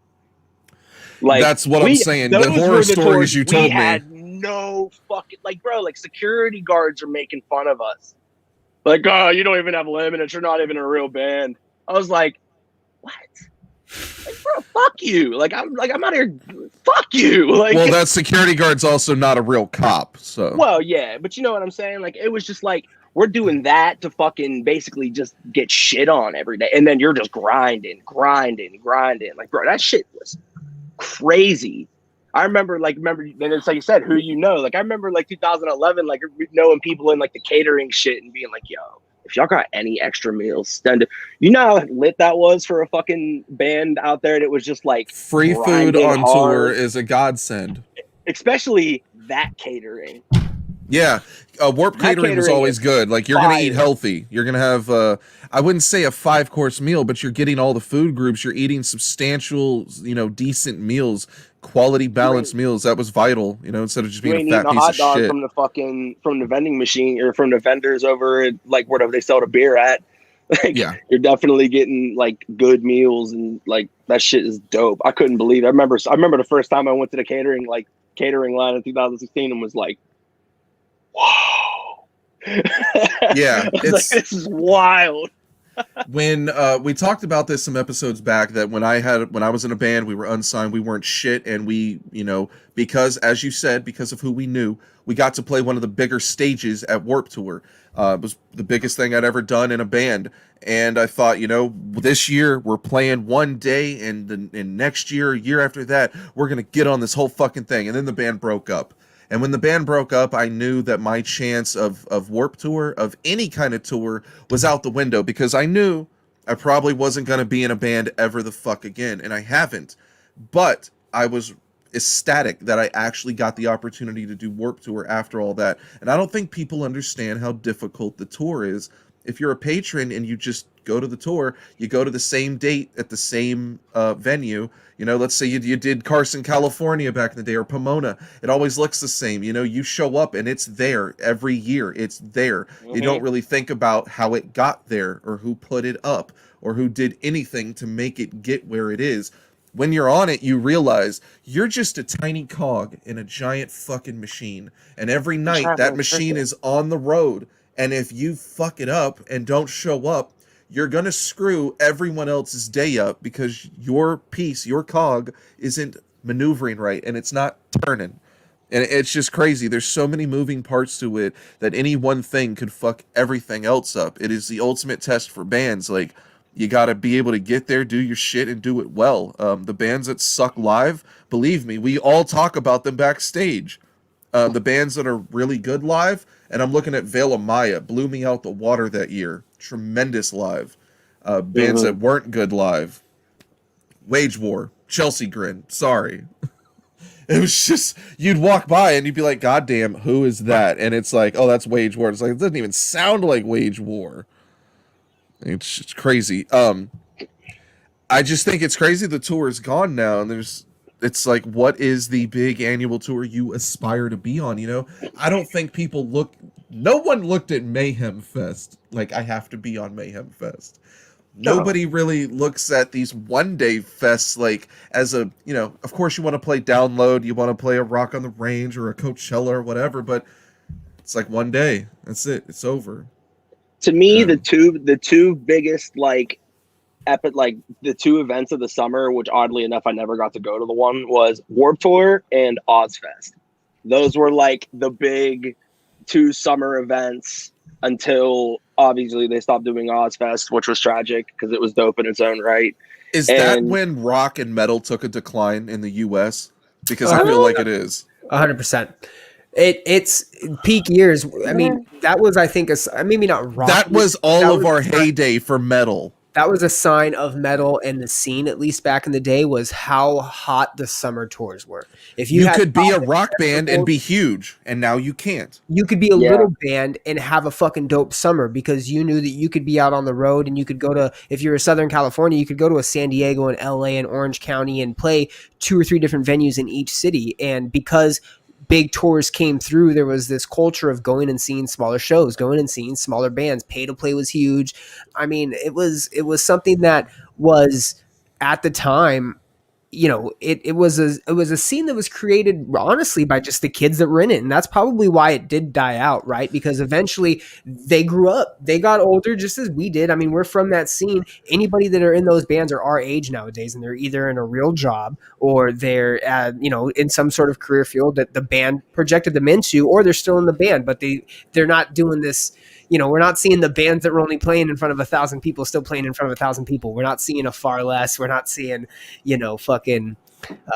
Like That's what I'm saying. The those horror were stories tours you told we me. had no fucking, like, bro, like security guards are making fun of us. Like, oh, you don't even have limits. You're not even a real band. I was like, what? Like, bro, fuck you. Like I'm out here. Fuck you. Like, Well, that security guard's also not a real cop, so. well, yeah, but you know what I'm saying? Like, it was just like, we're doing that to fucking basically just get shit on every day. And then you're just grinding. Like, bro, that shit was crazy. I remember, then it's like you said, who you know. Like, I remember, like, 2011, like, knowing people in, like, the catering shit and being like, yo, if y'all got any extra meals, then you know how lit that was for a fucking band out there? And it was just, like, Free food grinding on hard. tour is a godsend. Especially that catering. Yeah, Warp That catering was catering always is good. Like, you're going to eat fire. healthy. You're going to have, I wouldn't say a 5-course meal, but you're getting all the food groups. You're eating substantial, decent meals, quality balanced meals. That was vital, instead of just You being ain't a eating fat a piece hot of dog shit. from the vending machine or from the vendors over at, like, wherever they sell the beer at. Like, Yeah. you're definitely getting, like, good meals, and, like, that shit is dope. I couldn't believe it. I remember the first time I went to the catering line in 2016 and was like, whoa. Yeah, I was it's- like, this is wild. When we talked about this some episodes back, that when I was in a band, we were unsigned, we weren't shit, and we, because, as you said, because of who we knew, we got to play one of the bigger stages at Warped Tour. It was the biggest thing I'd ever done in a band, and I thought, this year we're playing one day, and next year after that, we're gonna get on this whole fucking thing. And then the band broke up. And when the band broke up, I knew that my chance of Warped Tour, of any kind of tour, was out the window, because I knew I probably wasn't going to be in a band ever the fuck again, and I haven't. But I was ecstatic that I actually got the opportunity to do Warped Tour after all that. And I don't think people understand how difficult the tour is. If you're a patron and you just go to the tour, you go to the same date at the same venue. Let's say you did Carson, California back in the day, or Pomona. It always looks the same. You show up and it's there every year. It's there. You don't really think about how it got there, or who put it up, or who did anything to make it get where it is. When you're on it, you realize you're just a tiny cog in a giant fucking machine. And every night that machine is on the road. And if you fuck it up and don't show up, you're going to screw everyone else's day up, because your piece, your cog, isn't maneuvering right, and it's not turning. And it's just crazy. There's so many moving parts to it that any one thing could fuck everything else up. It is the ultimate test for bands. Like, you got to be able to get there, do your shit, and do it well. The bands that suck live, believe me, we all talk about them backstage. The bands that are really good live, and I'm looking at Veil of Maya, blew me out the water that year. Tremendous live. Bands that weren't good live, Wage War, Chelsea Grin, sorry. It was just, you'd walk by and you'd be like, God damn, who is that? And it's like, oh, that's Wage War. It's like, it doesn't even sound like Wage War. It's crazy. I just think it's crazy the tour is gone now, and it's like, what is the big annual tour you aspire to be on? You know, I don't think no one looked at Mayhem Fest like, I have to be on Mayhem Fest. Nobody really looks at these one-day fests like as a, you know, of course you want to play Download, you want to play a Rock on the Range or a Coachella or whatever, but it's like one day. That's it. It's over. To me, the two biggest like the two events of the summer, which oddly enough I never got to go to the one, was Warped Tour and Ozfest. Those were like the big two summer events until obviously they stopped doing Ozfest, which was tragic because it was dope in its own right. Is that when rock and metal took a decline in the US? Because I feel like it is. 100%. It's peak years. I mean, that was, I think, maybe not rock. That was of our heyday for metal. That was a sign of metal and the scene, at least back in the day, was how hot the summer tours were. If you could be a rock band and be huge, and now you can't. You could be a little band and have a fucking dope summer because you knew that you could be out on the road and you could go to, if you're in Southern California, you could go to a San Diego and LA and Orange County and play 2 or 3 different venues in each city. And because big tours came through, there was this culture of going and seeing smaller shows, going and seeing smaller bands. Pay to play was huge. I mean, it was something that was at the time, you know, it was a scene that was created honestly by just the kids that were in it. And that's probably why it did die out, right? Because eventually they grew up, they got older just as we did. I mean, we're from that scene. Anybody that are in those bands are our age nowadays, and they're either in a real job or they're you know, in some sort of career field that the band projected them into, or they're still in the band, but they're not doing this. You know, we're not seeing the bands that were only playing in front of 1,000 people still playing in front of 1,000 people. We're not seeing a Far Less. We're not seeing, you know, fucking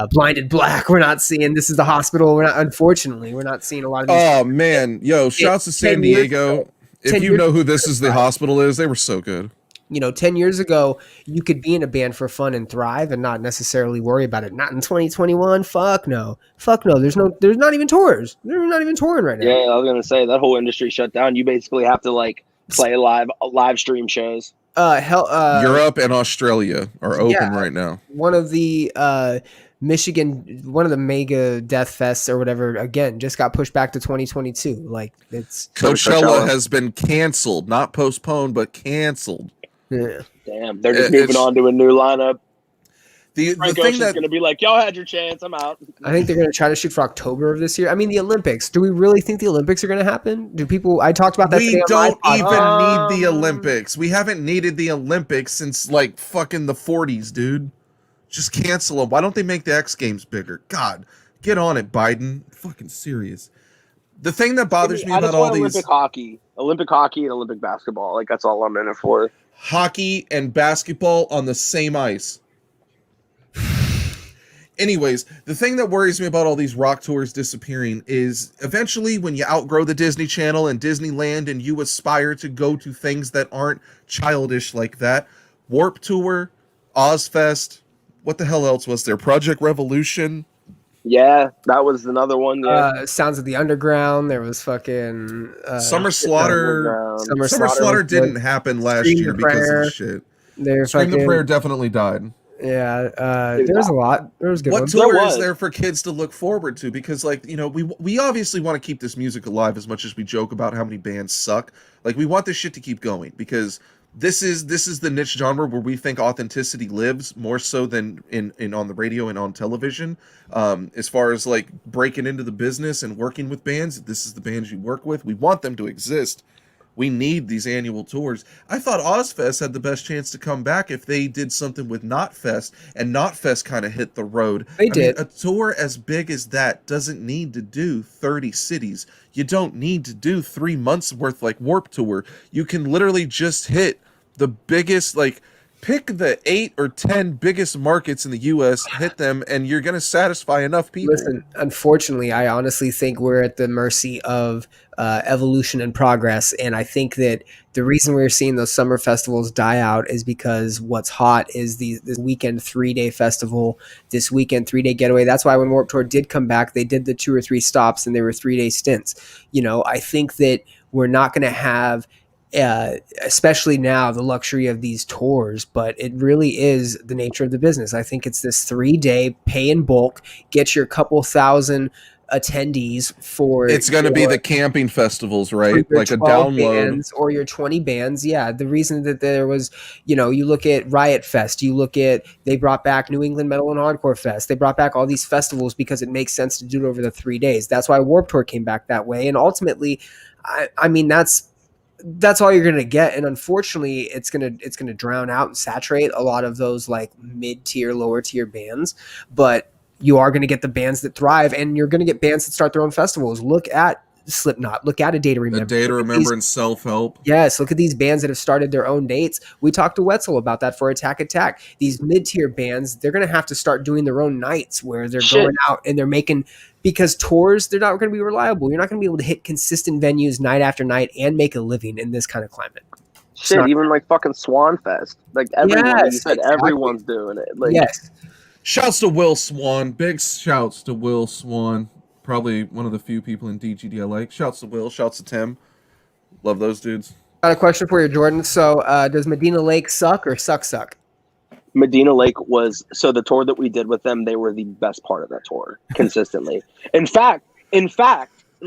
Blinded Black. We're not seeing This Is the Hospital. Unfortunately, we're not seeing a lot of these. Oh, man. Yo, shouts to San Diego. If you know who This Is the Hospital is, they were so good. You know, 10 years ago, you could be in a band for fun and thrive and not necessarily worry about it. Not in 2021. Fuck no. There's not even tours. They're not even touring right now. Yeah, I was going to say that whole industry shut down. You basically have to like play live stream shows. Europe and Australia are open right now. One of the Michigan, one of the mega death fests or whatever, again, just got pushed back to 2022. Like, it's Coachella has been canceled, not postponed, but canceled. Yeah. Damn, they're just moving on to a new lineup. The Frank thing Ocean's that going to be like, y'all had your chance, I'm out. I think they're going to try to shoot for October of this year. I mean, the Olympics. Do we really think the Olympics are going to happen? I talked about that. We don't even need the Olympics. We haven't needed the Olympics since like fucking the 40s, dude. Just cancel them. Why don't they make the X Games bigger? God, get on it, Biden. Fucking serious. The thing that bothers me about all these Olympic hockey and Olympic basketball. Like, that's all I'm in it for. Hockey and basketball on the same ice. Anyways, the thing that worries me about all these rock tours disappearing is eventually when you outgrow the Disney Channel and Disneyland and you aspire to go to things that aren't childish like that. Warped Tour, Ozfest, what the hell else was there? Project Revolution. Yeah, that was another one. Yeah. Sounds of the Underground. There was fucking Summer Slaughter. Summer Slaughter didn't happen last year because of shit. Scream the Prayer definitely died. Yeah, there was a lot. There was good ones. What tour is there for kids to look forward to? Because, like, you know, we obviously want to keep this music alive as much as we joke about how many bands suck. Like, we want this shit to keep going because this is the niche genre where we think authenticity lives more so than in on the radio and on television. As far as like breaking into the business and working with bands, this is the bands you work with. We want them to exist. We need these annual tours. I thought Ozfest had the best chance to come back if they did something with Knotfest, and Knotfest kind of hit the road. They did. I mean, a tour as big as that doesn't need to do 30 cities. You don't need to do 3 months worth like Warped Tour. You can literally just hit the biggest, like, pick the 8 or 10 biggest markets in the U.S., hit them, and you're going to satisfy enough people. Listen, unfortunately, I honestly think we're at the mercy of evolution and progress, and I think that the reason we're seeing those summer festivals die out is because what's hot is this weekend 3-day festival, this weekend 3-day getaway. That's why when Warped Tour did come back, they did the 2 or 3 stops, and they were 3-day stints. You know, I think that we're not going to have especially now, the luxury of these tours, but it really is the nature of the business. I think it's this 3-day pay in bulk, get your couple thousand attendees for It's going to be the camping festivals, right? your Like a 12 download. bands or your 20 bands. Yeah, the reason that there was, you look at Riot Fest, you look at, they brought back New England Metal and Hardcore Fest, they brought back all these festivals because it makes sense to do it over the 3 days. That's why Warped Tour came back that way, and ultimately, I mean, that's all you're gonna get, and unfortunately, it's gonna drown out and saturate a lot of those like mid-tier, lower-tier bands, but you are going to get the bands that thrive, and you're going to get bands that start their own festivals. Look at Slipknot. Look at A Day to Remember. A Day to Remember and Self-Help. Yes, look at these bands that have started their own dates. We talked to Wetzel about that for Attack Attack. These mid-tier bands, they're going to have to start doing their own nights where they're going out and they're making, because tours, they're not going to be reliable. You're not going to be able to hit consistent venues night after night and make a living in this kind of climate. Shit, even like fucking Swan Fest. Like everyone, Yes, you said, exactly. everyone's doing it. Like, yes. Shouts to Will Swan. Big shouts to Will Swan. Probably one of the few people in DGD I like. Shouts to Will. Shouts to Tim. Love those dudes. Got a question for you, Jordan. So does Medina Lake suck or suck? Medina Lake was, so the tour that we did with them, they were the best part of that tour consistently. In fact, let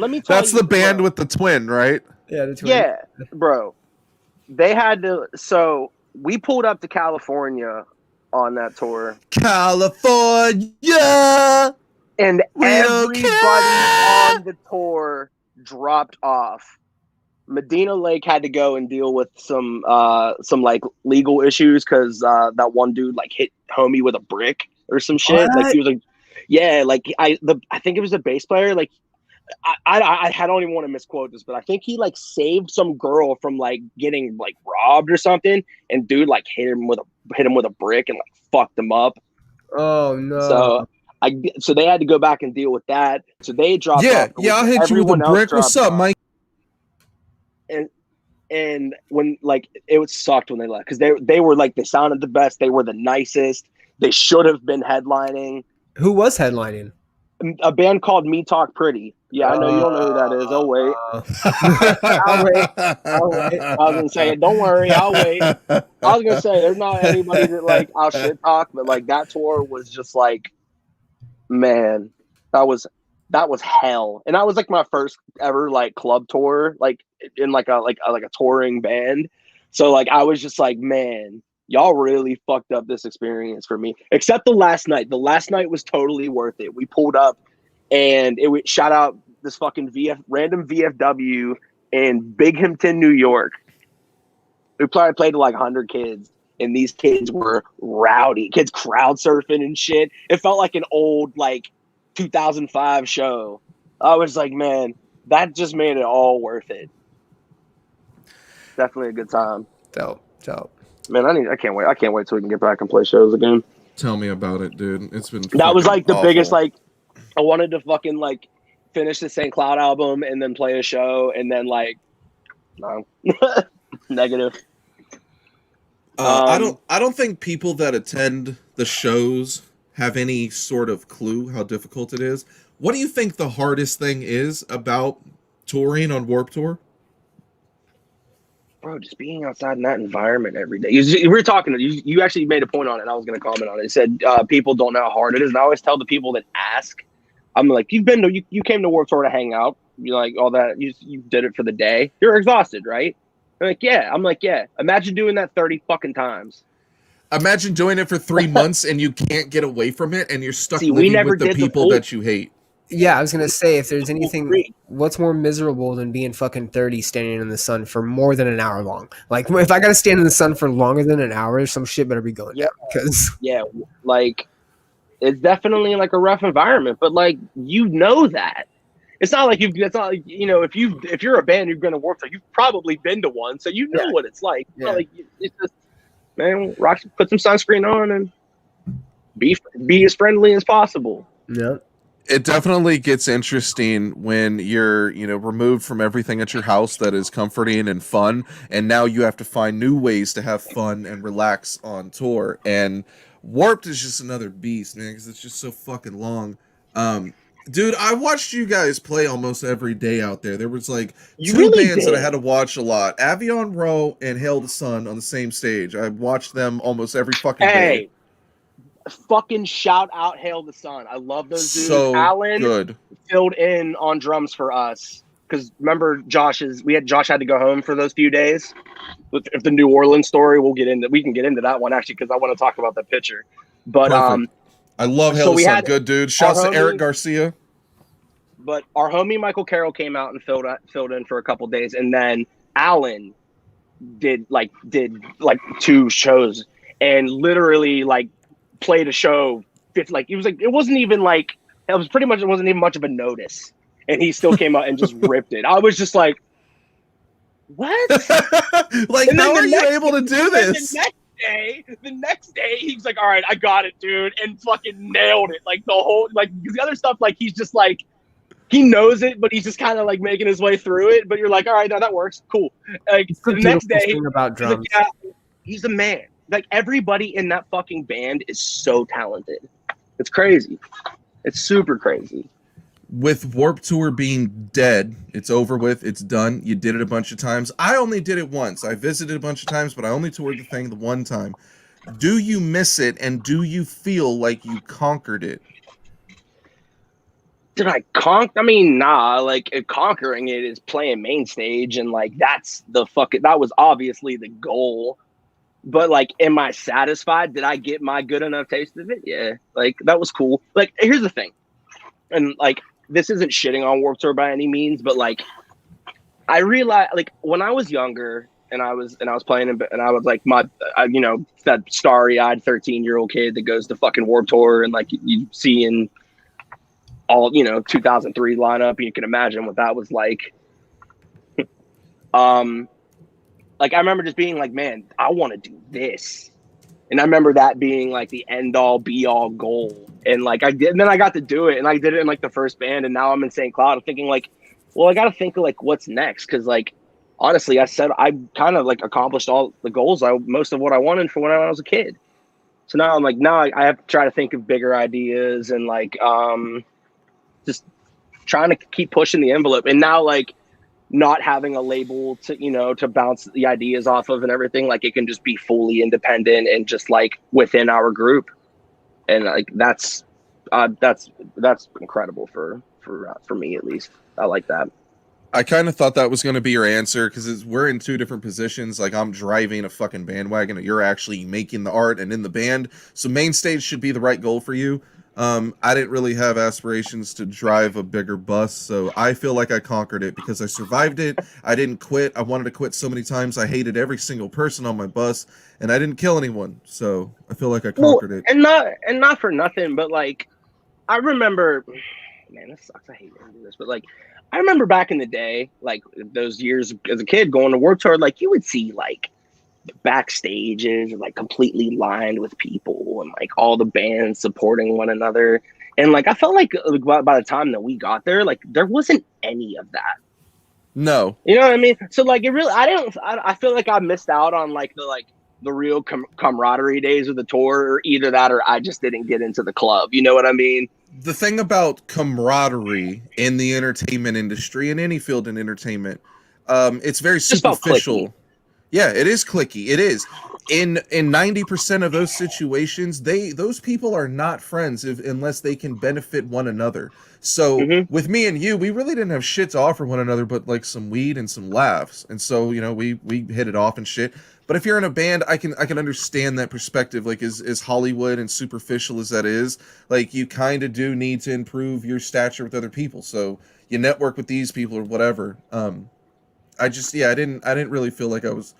me tell you. That's the band with the twin, right? Yeah, the twin. Yeah, bro. They had to, so we pulled up to California on that tour. California! And We don't everybody care. on the tour dropped off. Medina Lake had to go and deal with some like legal issues because that one dude like hit homie with a brick or some shit. What? Like he was like, yeah, like I think it was the bass player. Like I don't even want to misquote this, but I think he like saved some girl from like getting like robbed or something, and dude like hit him with a brick and like fucked him up. Oh no. So they had to go back and deal with that. So they dropped off. Yeah, I'll hit you with a Everyone else brick. What's dropped up, off. Mike? And when like it was sucked when they left because they were like, they sounded the best, they were the nicest, they should have been headlining. Who was headlining? A band called Me Talk Pretty. Yeah, I know you don't know who that is. Oh wait. I'll wait. I was gonna say, don't worry, I'll wait. I was gonna say there's not anybody that like I'll shit talk, but like that tour was just like, man, that was hell. And that was like my first ever like club tour, like in like a touring band. So like I was just like, man, y'all really fucked up this experience for me. Except the last night. The last night was totally worth it. We pulled up and it would shout out this fucking random VFW in Binghamton, New York. We probably played to like 100 kids. And these kids were rowdy. Kids crowd surfing and shit. It felt like an old like 2005 show. I was like, man, that just made it all worth it. Definitely a good time. Dope. Man, I can't wait. I can't wait till we can get back and play shows again. Tell me about it, dude. It's been That was like the awful. biggest, like, I wanted to fucking like finish the Sant Cloud album and then play a show and then like, no, negative. I don't think people that attend the shows have any sort of clue how difficult it is. What do you think the hardest thing is about touring on Warped Tour? Bro, just being outside in that environment every day. We were talking, you actually made a point on it. I was going to comment on it. It said people don't know how hard it is. And I always tell the people that ask, I'm like, you came to Warped Tour to hang out. You like all that. You did it for the day. You're exhausted, right? They're like, yeah. I'm like, yeah. Imagine doing that 30 fucking times. Imagine doing it for 3 months and you can't get away from it and you're stuck See, living with the people that you hate. Yeah, I was gonna say, if there's anything, what's more miserable than being fucking 30 standing in the sun for more than an hour long? Like, if I gotta stand in the sun for longer than an hour, some shit better be going down. Because yeah, like it's definitely like a rough environment, but like you know that. It's not like it's not like, you know, if you're a band you're gonna work for, you've probably been to one, so you know what it's like. It's not like it's just, man, put some sunscreen on and be as friendly as possible. Yeah. It definitely gets interesting when you're, removed from everything at your house that is comforting and fun, and now you have to find new ways to have fun and relax on tour. And Warped is just another beast, man, because it's just so fucking long. Dude, I watched you guys play almost every day out there. There was like You two really bands that I did. had to watch a lot. Avion Roe and Hail the Sun on the same stage. I watched them almost every fucking day. Hey, fucking shout out Hail the Sun. I love those dudes. So Alan good. filled in on drums for us. Because remember, Josh had to go home for those few days. If the New Orleans story, we can get into that one actually, because I want to talk about that picture. But Perfect. I love Hail so the we Sun. had Good dude. Shouts to homie- Eric Garcia. But our homie Michael Carroll came out and filled in for a couple days, and then Alan did 2 shows and literally like played a show. It wasn't even much of a notice, and he still came out and just ripped it. I was just like, what? Like, And how then are the you next- able to do this? The next day, he's like, all right, I got it, dude, and fucking nailed it. Like the whole, like the other stuff, like he's just like, he knows it, but he's just kind of like making his way through it. But you're like, all right, no, that works, cool. Like It's the the next beautiful day, thing about he's like, drums. yeah, he's a man. Like everybody in that fucking band is so talented. It's crazy. It's super crazy. With Warped Tour being dead, it's over with, it's done. You did it a bunch of times. I only did it once. I visited a bunch of times, but I only toured the thing the one time. Do you miss it, and do you feel like you conquered it? Did I conquer? I mean, nah. Like conquering it is playing main stage, and like that was obviously the goal. But like, am I satisfied? Did I get my good enough taste of it? Yeah. Like that was cool. Like, here's the thing, and like, this isn't shitting on Warped Tour by any means, but like, I realized like when I was younger and I was playing and I was like that starry-eyed 13-year-old kid that goes to fucking Warped Tour and like you see in all 2003 lineup, you can imagine what that was like. Like I remember just being like, man, I want to do this. And I remember that being like the end all be all goal. And like I did, and then I got to do it, and I did it in like the first band, and now I'm in Sant Cloud. I'm thinking like, well, I got to think of like what's next, because like honestly, I said I kind of like accomplished all the goals, most of what I wanted for when I was a kid. So now I'm like, now I have to try to think of bigger ideas and like just trying to keep pushing the envelope. And now like not having a label to bounce the ideas off of and everything, like it can just be fully independent and just like within our group. And like that's incredible for me, at least. I like that. I kind of thought that was going to be your answer, because we're in two different positions. Like, I'm driving a fucking bandwagon, and you're actually making the art and in the band. So main stage should be the right goal for you. I didn't really have aspirations to drive a bigger bus, so I feel like I conquered it because I survived it. I didn't quit. I wanted to quit so many times. I hated every single person on my bus, and I didn't kill anyone. So I feel like I conquered it. And not for nothing, but like I remember, man, this sucks. I hate to do this, but like I remember back in the day, like those years as a kid going to Warped Tour, like you would see like the backstages are like completely lined with people and like all the bands supporting one another. And like I felt like by the time that we got there, like there wasn't any of that. No. You know what I mean? So like it really, I feel like I missed out on like the real camaraderie days of the tour, or either that or I just didn't get into the club. You know what I mean? The thing about camaraderie in the entertainment industry, in any field in entertainment, it's very superficial. Yeah, it is cliquey. It is. In 90% of those situations, those people are not friends unless they can benefit one another. So with me and you, we really didn't have shit to offer one another but like some weed and some laughs. And so, we hit it off and shit. But if you're in a band, I can understand that perspective. Like as Hollywood and superficial as that is, like you kind of do need to improve your stature with other people. So you network with these people or whatever. I didn't really feel like I was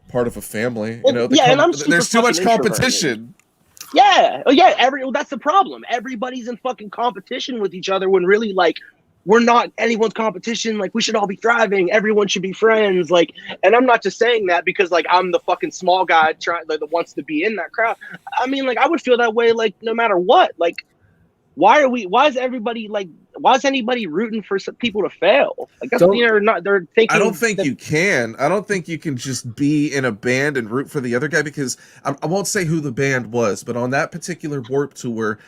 part of a family. Well, and I'm there's too much competition. That's the problem. Everybody's in fucking competition with each other when really like we're not anyone's competition. Like we should all be thriving. Everyone should be friends. Like, and I'm not just saying that because like I'm the fucking small guy that wants to be in that crowd. I mean, like I would feel that way like no matter what. Like, why is everybody like why is anybody rooting for some people to fail? Like that's Don't- they're thinking. I don't think that- you can. I don't think you can just be in a band and root for the other guy, because I won't say who the band was, but on that particular Warped Tour,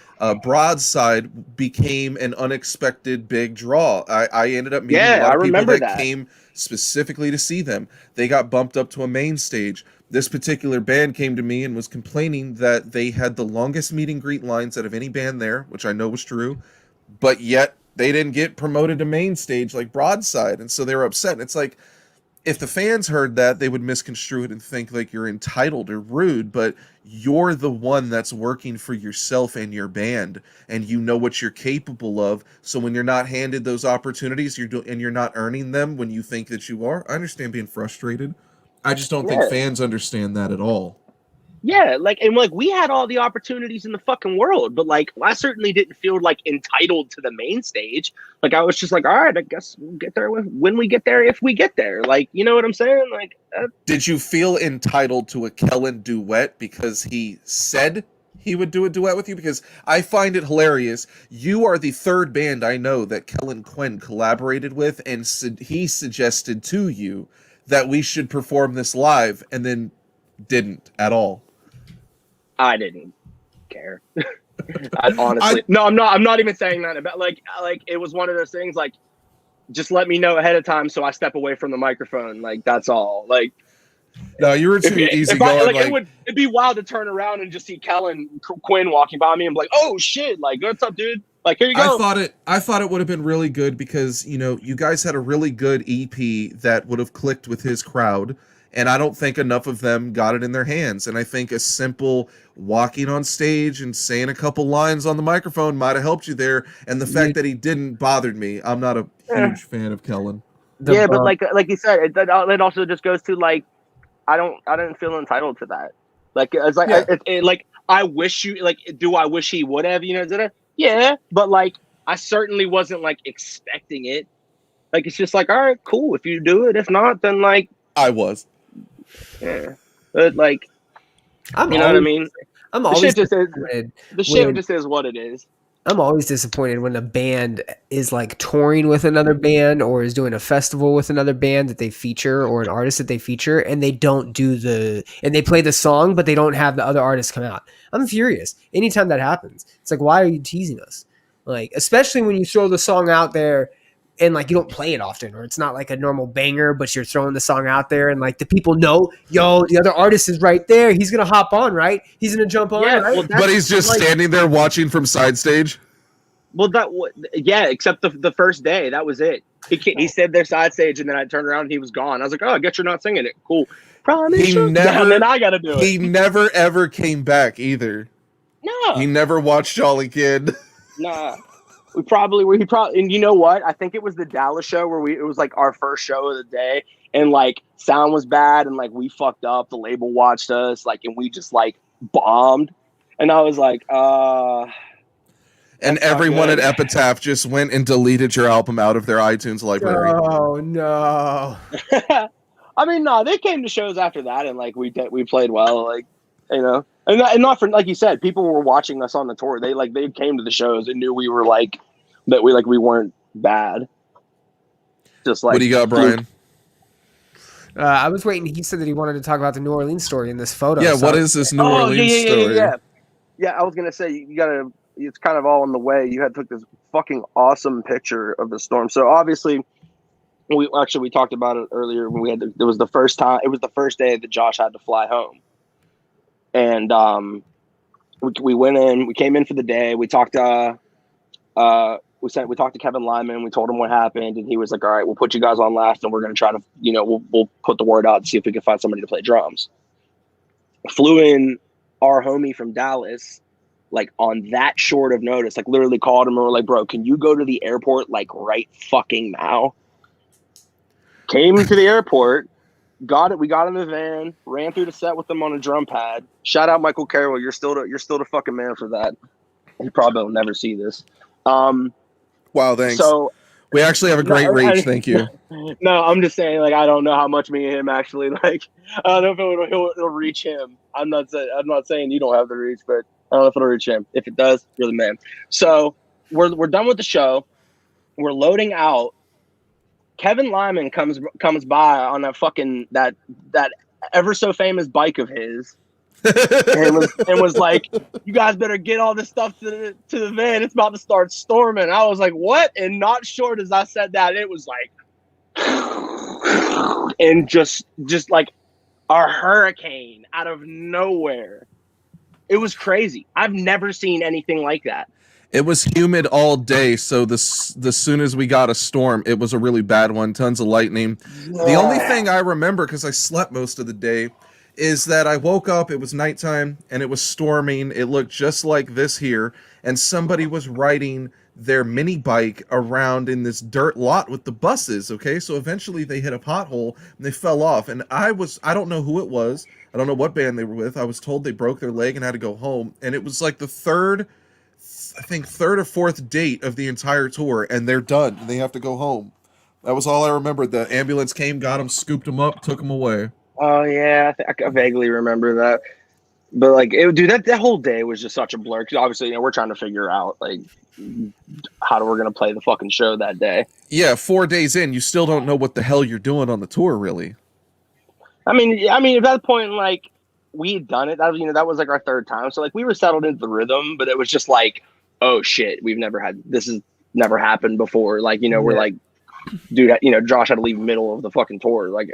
Broadside became an unexpected big draw. I ended up meeting a Yeah, lot I of people remember that that. came specifically to see them. They got bumped up to a main stage. This particular band came to me and was complaining that they had the longest meet and greet lines out of any band there, which I know was true, but yet they didn't get promoted to main stage like Broadside, and so they were upset. And it's like, if the fans heard that, they would misconstrue it and think like you're entitled or rude, but you're the one that's working for yourself and your band, and you know what you're capable of. So when you're not handed those opportunities, you're not earning them when you think that you are. I understand being frustrated. I just don't think Yeah. fans understand that at all. Yeah, like and like we had all the opportunities in the fucking world, but like I certainly didn't feel like entitled to the main stage. Like I was just like, all right, I guess we'll get there when we get there, if we get there. Like, you know what I'm saying? Like, Did you feel entitled to a Kellen duet because he said he would do a duet with you? Because I find it hilarious. You are the third band I know that Kellen Quinn collaborated with, and he suggested to you that we should perform this live, and then didn't at all. I didn't care. I honestly, no, I'm not even saying that about like it was one of those things like, just let me know ahead of time so I step away from the microphone. Like that's all. Like, No, you were too easy going. it'd be wild to turn around and just see Kellen Quinn walking by me and be like, oh shit, like what's up, dude? Like here you go. I thought it would have been really good because, you know, you guys had a really good EP that would have clicked with his crowd, and I don't think enough of them got it in their hands. And I think a simple walking on stage and saying a couple lines on the microphone might have helped you there. And the fact that he didn't bothered me. I'm not a huge fan of Kellen. Yeah, but like you said, it also just goes to like, I didn't feel entitled to that. Like it's like like I wish you like. Do I wish he would have? You know, yeah, but like I certainly wasn't like expecting it. Like it's just like, all right, cool. If you do it, if not, then like I was. Yeah, but like, I'm you know what I mean. I'm always the shit just is what it is. I'm always disappointed when a band is like touring with another band or is doing a festival with another band that they feature or an artist that they feature, and they don't do and they play the song, but they don't have the other artist come out. I'm furious. Anytime that happens, it's like, why are you teasing us? Like, especially when you throw the song out there and like you don't play it often, or it's not like a normal banger, but you're throwing the song out there and like the people know, yo, the other artist is right there. He's gonna hop on, right? He's gonna jump on, right? Well, but he's just like, standing there watching from side stage. Well, except the first day, that was it. He said their side stage, and then I turned around and he was gone. I was like, oh, I guess you're not singing it. Cool. He never. And then I got to do it. He never ever came back either. No. He never watched Jolly Kid. Nah. He probably, and you know what? I think it was the Dallas show where it was like our first show of the day, and like sound was bad, and like we fucked up. The label watched us, like, and we just like bombed. And I was like, and everyone at Epitaph just went and deleted your album out of their iTunes library. Oh no! I mean, no, they came to shows after that, and like we played well, like, you know, and not for, like you said, people were watching us on the tour. They came to the shows and knew we were like that. We weren't bad. Just like, what do you got, Brian? I was waiting. He said that he wanted to talk about the New Orleans story in this photo. Yeah, what is this New Orleans story? Yeah, I was gonna say you gotta. It's kind of all in the way. You had took this fucking awesome picture of the storm. So obviously, we talked about it earlier when we had. It was the first time. It was the first day that Josh had to fly home, and we went in. We came in for the day. We talked to we talked to Kevin Lyman. We told him what happened, and he was like, "All right, we'll put you guys on last, and we're gonna try to, you know, we'll put the word out and see if we can find somebody to play drums." Flew in our homie from Dallas, like on that short of notice, like literally called him and we're like, "Bro, can you go to the airport like right fucking now?" Came to the airport, got it. We got in the van, ran through the set with them on a drum pad. Shout out Michael Carroll, you're still the fucking man for that. He probably will never see this. Wow, thanks. So we actually have a great reach. Thank you. No, I'm just saying, like, I don't know how much me and him actually like. I don't know if it'll reach him. I'm not saying you don't have the reach, but I don't know if it'll reach him. If it does, you're the man. So we're done with the show. We're loading out. Kevin Lyman comes by on that ever so famous bike of his, and was like, "You guys better get all this stuff to the van. It's about to start storming." I was like, "What?" And not short as I said that, it was like, and just like a hurricane out of nowhere. It was crazy. I've never seen anything like that. It was humid all day, so the soon as we got a storm, it was a really bad one. Tons of lightning. Yeah. The only thing I remember, because I slept most of the day, is that I woke up, it was nighttime, and it was storming. It looked just like this here, and somebody was riding their mini bike around in this dirt lot with the buses, okay? So eventually they hit a pothole, and they fell off, and I don't know who it was. I don't know what band they were with. I was told they broke their leg and had to go home, and it was like the third or fourth date of the entire tour, and they're done. They have to go home. That was all I remembered. The ambulance came, got them, scooped them up, took them away. Oh yeah, I vaguely remember that. But like, dude, that whole day was just such a blur. Because obviously, we're trying to figure out like how we're gonna play the fucking show that day. Yeah, 4 days in, you still don't know what the hell you're doing on the tour, really. I mean, at that point, like, we had done it. That was like our third time. So like, we were settled into the rhythm, but it was just like, oh shit, this has never happened before. Like, we're like, dude, Josh had to leave middle of the fucking tour. Like,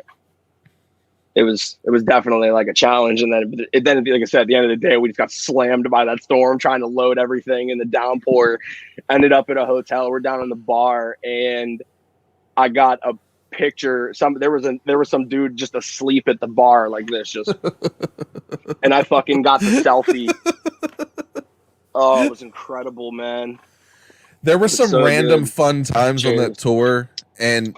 it was definitely like a challenge. And then like I said, at the end of the day, we just got slammed by that storm trying to load everything in the downpour. Ended up at a hotel. We're down in the bar, and I got a picture. There was some dude just asleep at the bar like this, just, and I fucking got the selfie. Oh, it was incredible, man. There were some so random good. fun times on Cheers. that tour, and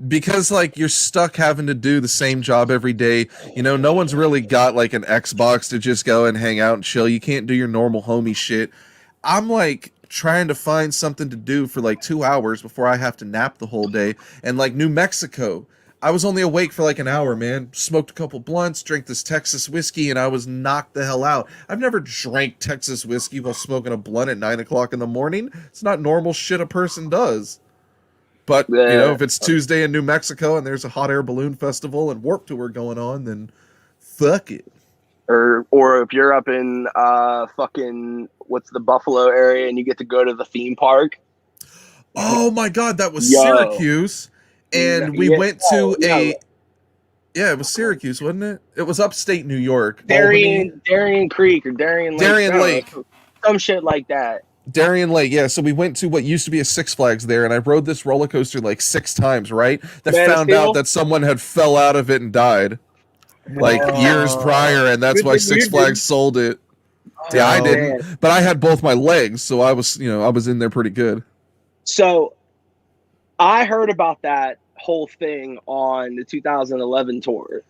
because like you're stuck having to do the same job every day, no one's really got like an Xbox to just go and hang out and chill. You can't do your normal homie shit. I'm like trying to find something to do for like 2 hours before I have to nap the whole day. And like New Mexico, I was only awake for like an hour, man. Smoked a couple blunts, drank this Texas whiskey, and I was knocked the hell out. I've never drank Texas whiskey while smoking a blunt at 9 o'clock in the morning. It's not normal shit a person does. But, if it's Tuesday in New Mexico and there's a hot air balloon festival and Warped Tour going on, then fuck it. Or if you're up in fucking what's the Buffalo area and you get to go to the theme park. Oh my God, that was Syracuse. And we went to it was Syracuse, wasn't it? It was upstate New York. Darien Creek or Darien Lake. Darien Lake. Some shit like that. Darien Lake, yeah. So we went to what used to be a Six Flags there, and I rode this roller coaster like 6 times, right? Found out that someone had fell out of it and died like years prior, and that's why Six Flags sold it. Yeah, I didn't, man. But I had both my legs, so I was in there pretty good. So I heard about that whole thing on the 2011 tour,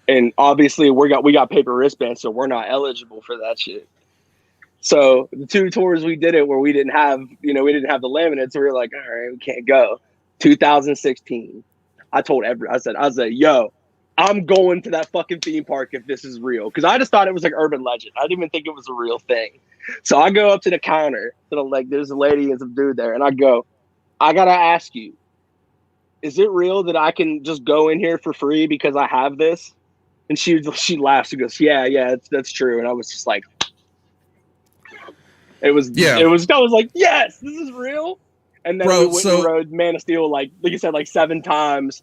and obviously we got paper wristbands, so we're not eligible for that shit. So the 2 tours we did it where we didn't have the laminates, so we were like, all right, we can't go. 2016, I said, yo, I'm going to that fucking theme park if this is real. Because I just thought it was like urban legend. I didn't even think it was a real thing. So I go up to the counter, there's a lady and some dude there, and I go, I gotta ask you, is it real that I can just go in here for free because I have this? And she laughs. She goes, yeah, that's true. And I was just like, I was like, yes, this is real. And then we went and rode Man of Steel, like you said, like 7 times.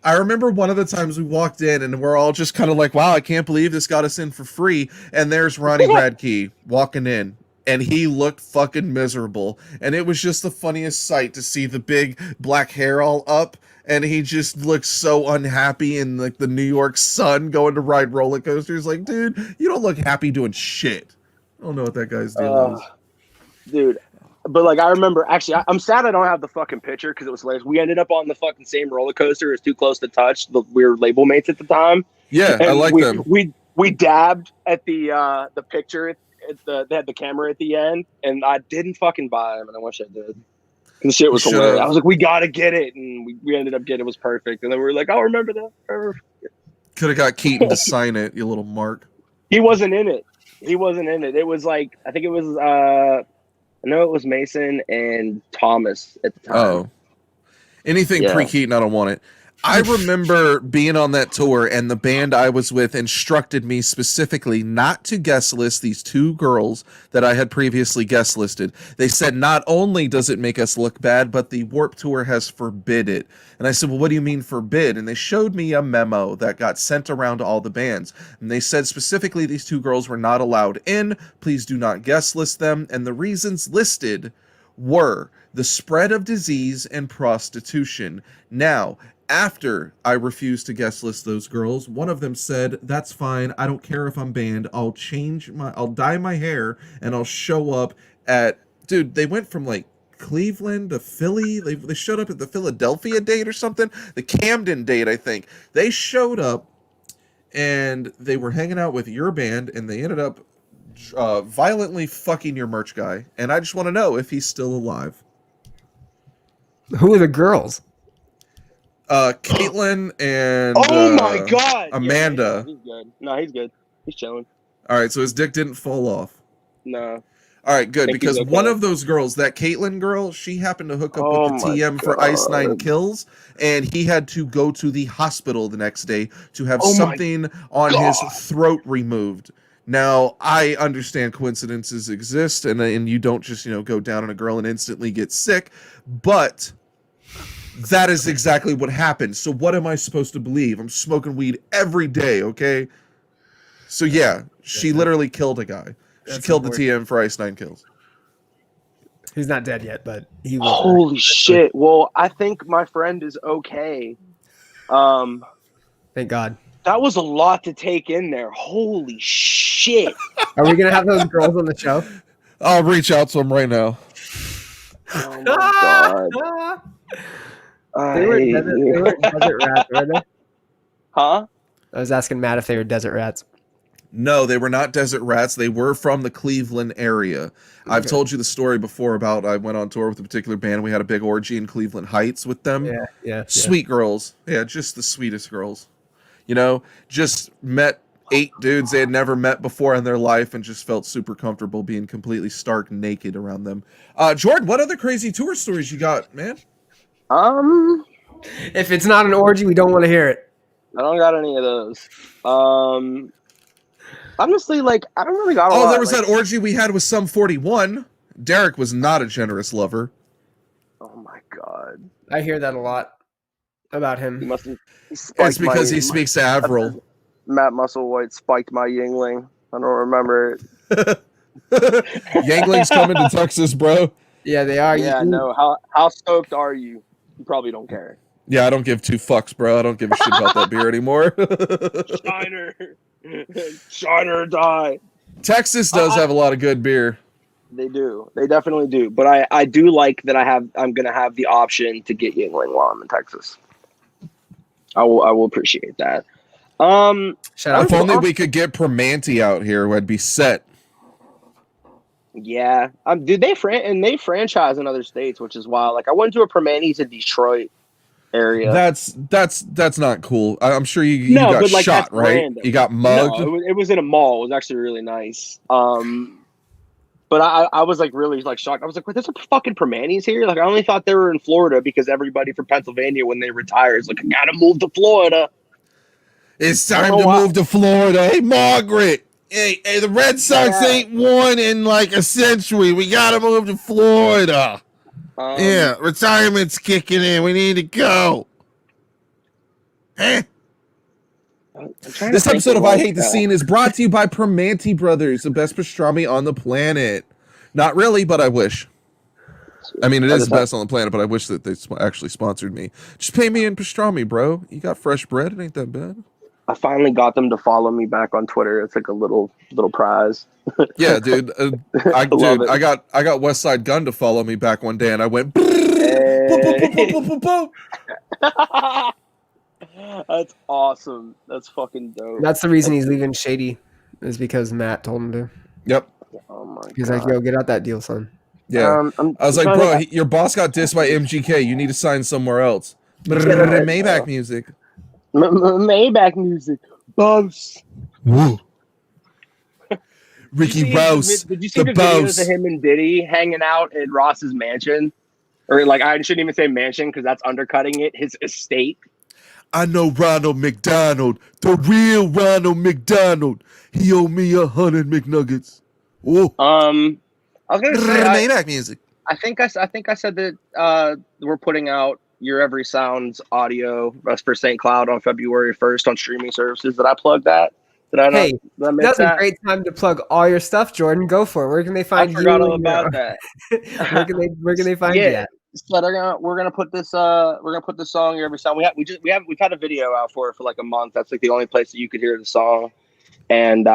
I remember one of the times we walked in and we're all just kind of like, wow, I can't believe this got us in for free. And there's Ronnie Radke walking in, and he looked fucking miserable. And it was just the funniest sight to see the big black hair all up. And he just looked so unhappy in like the New York sun going to ride roller coasters. Like, dude, you don't look happy doing shit. I don't know what that guy's deal is. Dude, but like I remember, actually, I'm sad I don't have the fucking picture because it was hilarious. We ended up on the fucking same roller coaster. It was Too Close to Touch. We were label mates at the time. Yeah, and I like them. We dabbed at the picture. They had the camera at the end, and I didn't fucking buy them, and I wish I did. The shit was hilarious. I was like, we gotta get it, and we ended up getting it. It was perfect, and then we were like, oh, remember that? Could have got Keaton to sign it, you little mark. He wasn't in it. It was like, I think it was I know it was Mason and Thomas at the time. Oh, Anything Yeah. pre-Keaton, I don't want it. I remember being on that tour, and the band I was with instructed me specifically not to guest list these two girls that I had previously guest listed. They said not only does it make us look bad, but the Warped Tour has forbid it. And I said, well, what do you mean forbid? And they showed me a memo that got sent around to all the bands. And they said specifically these two girls were not allowed in. Please do not guest list them. And the reasons listed were the spread of disease and prostitution. Now, after I refused to guest list those girls, one of them said, that's fine. I don't care if I'm banned. I'll dye my hair and I'll show up at, dude, they went from like Cleveland to Philly. They showed up at the Philadelphia date or something. The Camden date, I think. They showed up and they were hanging out with your band and they ended up violently fucking your merch guy. And I just want to know if he's still alive. Who are the girls? Caitlin and Oh my god, Amanda. Yeah, he's good. No, he's good. He's chilling. All right, so his dick didn't fall off. No. All right, good, Think because he's okay. one of those girls, that Caitlin girl, she happened to hook up Oh with the my TM for God. Ice 9 Kills, and he had to go to the hospital the next day to have Oh my something on his God. throat removed. Now, I understand coincidences exist, and you don't just, go down on a girl and instantly get sick, but that is exactly what happened. So what am I supposed to believe? I'm smoking weed every day, okay? So yeah, she literally killed a guy. She That's killed the unfortunate. TM for Ice 9 Kills. He's not dead yet, but he will. Holy shit. Well, I think my friend is okay. Thank God. That was a lot to take in there. Holy shit. Are we gonna have those girls on the show? I'll reach out to him right now. Oh my god. They were desert rats, were they? Huh? I was asking Matt if they were desert rats. No, they were not desert rats. They were from the Cleveland area. I've Okay. told you the story before about I went on tour with a particular band. We had a big orgy in Cleveland Heights with them. Yeah. Sweet girls. Yeah, just the sweetest girls. Just met 8 dudes they had never met before in their life and just felt super comfortable being completely stark naked around them. Jordan, what other crazy tour stories you got, man? If it's not an orgy, we don't want to hear it. I don't got any of those. Honestly, I don't really got a lot. There was that orgy we had with Sum 41. Derek was not a generous lover. Oh my god. I hear that a lot about He him. must have It's because he speaks to Avril. Matt Musselwhite spiked my Yingling. I don't remember it. Yangling's coming to Texas, bro. Yeah, they are. Yeah, no. How stoked are you? You probably don't care. Yeah, I don't give 2 fucks, bro. I don't give a shit about that beer anymore. Shiner. Shiner or die. Texas does have a lot of good beer. They do. They definitely do. But I do like that I'm gonna have the option to get Yingling while I'm in Texas. I will appreciate that. Shout out If to only we could get Permanente out here, we'd be set. Yeah. Dude, they franchise in other states, which is wild. I went to a Permante's in Detroit area. That's not cool. I'm sure you got but, shot, that's right? random. You got mugged. No, it was in a mall. It was actually really nice. But I was really shocked. I was like, wait, there's a fucking Permante's here? I only thought they were in Florida because everybody from Pennsylvania when they retire is I gotta move to Florida. It's time to move to Florida. Hey, Margaret. Hey, the Red Sox ain't won in a century. We gotta move to Florida. Yeah, retirement's kicking in. We need to go. This episode of I Hate the Scene is brought to you by Permanente Brothers, the best pastrami on the planet. Not really, but I wish. I mean, it is the best on the planet, but I wish that they actually sponsored me. Just pay me in pastrami, bro. You got fresh bread? It ain't that bad. I finally got them to follow me back on Twitter. It's a little prize. Yeah, dude. I got West Side Gun to follow me back one day, and I went. That's awesome. That's fucking dope. That's the reason he's leaving Shady, is because Matt told him to. Yep. Oh my god. He's like, yo, get out that deal, son. Yeah. I was like, bro, your boss got dissed by MGK. You need to sign somewhere else. Maybach music. Maybach music. Bumps. Woo. Ricky Rose. Did you see the videos of him and Diddy hanging out at Ross's mansion? or like I shouldn't even say mansion because that's undercutting it. His estate. I know Ronald McDonald, the real Ronald McDonald. He owed me 100 McNuggets. Oh, I was gonna say Maybach music. I think I said that we're putting out Your Every Sounds audio for Sant Cloud on February 1st on streaming services. Did I plug that? Did I not? Hey, Did I miss that's that? a great time to plug all your stuff, Jordan. Go for it. Where can they find I you? forgot all about that. Where can they find you at? So we're gonna put this song Your Every Sound. We've had a video out for it for like a month. That's like the only place that you could hear the song, and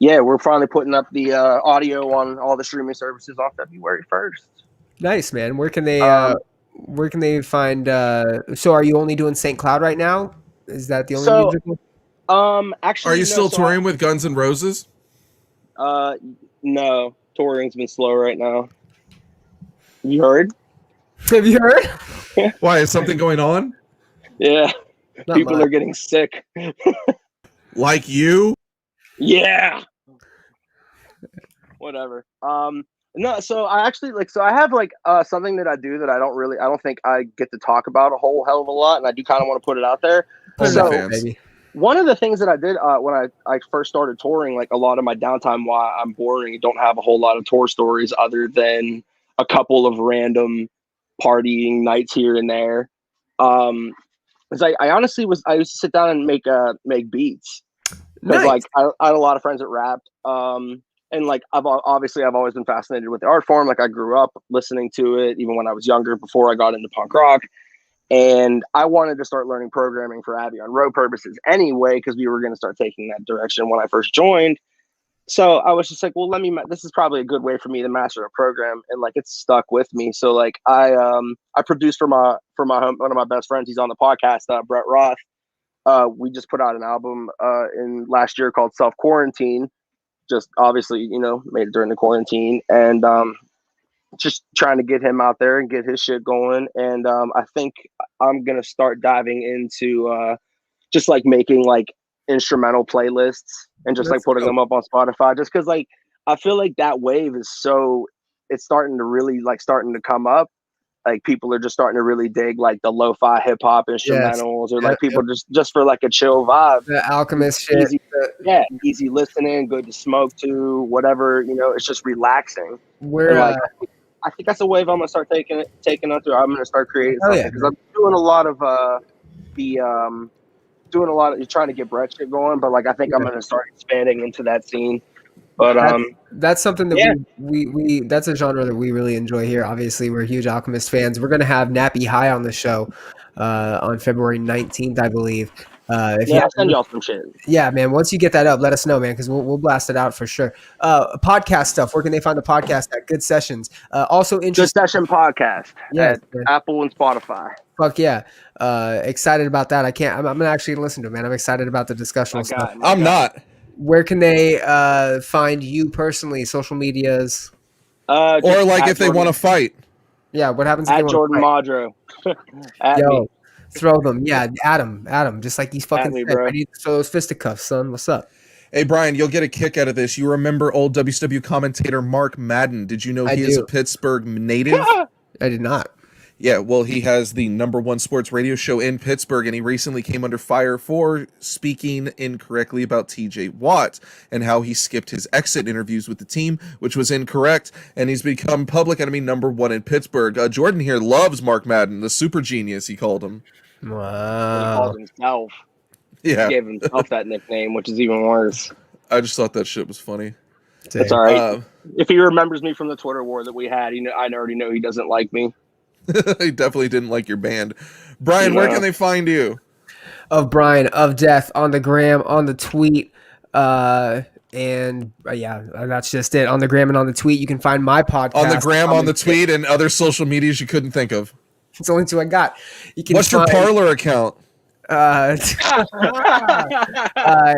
we're finally putting up the audio on all the streaming services on February 1st. Nice, man. Where can they find? So, are you only doing Sant Cloud right now? Is that the only musical? Actually, Are you still touring with Guns N' Roses? No, touring's been slow right now. You heard? Have you heard? Why, is something going on? Yeah, Not people mine. are getting sick. Like you? Yeah. Whatever. No, so I actually I have something that I do that I don't think I get to talk about a whole hell of a lot, and I do kind of want to put it out there. Put it So- out there, baby. One of the things that I did when I first started touring, like a lot of my downtime while I'm boring, don't have a whole lot of tour stories other than a couple of random partying nights here and there. Is I honestly I used to sit down and make beats because Nice. I had a lot of friends that rapped. And like I've always been fascinated with the art form. Like I grew up listening to it even when I was younger before I got into punk rock. And I wanted to start learning programming for Avion Roe purposes anyway, because we were going to start taking that direction when I first joined. So I was just like, well, this is probably a good way for me to master a program. And like, it's stuck with me. So like I produced for one of my best friends. He's on the podcast, Brett Roth. We just put out an album in last year called Self Quarantine. Just obviously, made it during the quarantine, and just trying to get him out there and get his shit going. And I think I'm gonna start diving into just like making like instrumental playlists and just like putting them up on Spotify, just because like I feel like that wave is it's starting to come up. Like people are just starting to really dig like the lo-fi hip hop instrumentals, or like people just for like a chill vibe. The Alchemist shit. Easy listening, good to smoke to, whatever, it's just relaxing. We're I think that's a wave I'm gonna start taking on through. I'm gonna start creating something because I'm doing a lot of you're trying to get Brett shit going, but like I think I'm gonna start expanding into that scene. But that's something that we that's a genre that we really enjoy here. Obviously, we're huge Alchemist fans. We're gonna have Nappy High on the show on February 19th, I believe. I'll send y'all some shit. Yeah, man. Once you get that up, let us know, man, because we'll blast it out for sure. Podcast stuff. Where can they find the podcast at? Good Sessions. Also, Good Session Podcast. Yeah, at Apple and Spotify. Fuck yeah. Excited about that. I'm gonna actually listen to it, man. I'm excited about the discussion stuff. I'm not. Where can they find you personally? Social medias. Or like if they want to fight. Yeah, what happens if at they Jordan Modro? At me. Throw them. Yeah, Adam, just like he's fucking me, said. bro. I need to throw those fisticuffs, son. What's up? Hey, Brian, you'll get a kick out of this. You remember old WCW commentator Mark Madden. Did you know he is a Pittsburgh native? I did not. Yeah, well, he has the #1 sports radio show in Pittsburgh, and he recently came under fire for speaking incorrectly about TJ Watt and how he skipped his exit interviews with the team, which was incorrect, and he's become public enemy #1 in Pittsburgh. Jordan here loves Mark Madden, the super genius, he called him. He Wow. called himself. Yeah. He gave himself that nickname, which is even worse. I just thought that shit was funny. It's all right. If he remembers me from the Twitter war that we had, I already know he doesn't like me. He definitely didn't like your band. Brian, where can they find you? Of Brian of Death on the gram, on the tweet, and that's just it. On the gram and on the tweet, you can find my podcast. On the gram, on the tweet, and other social medias you couldn't think of. It's the only two I got. You can What's your Parler account?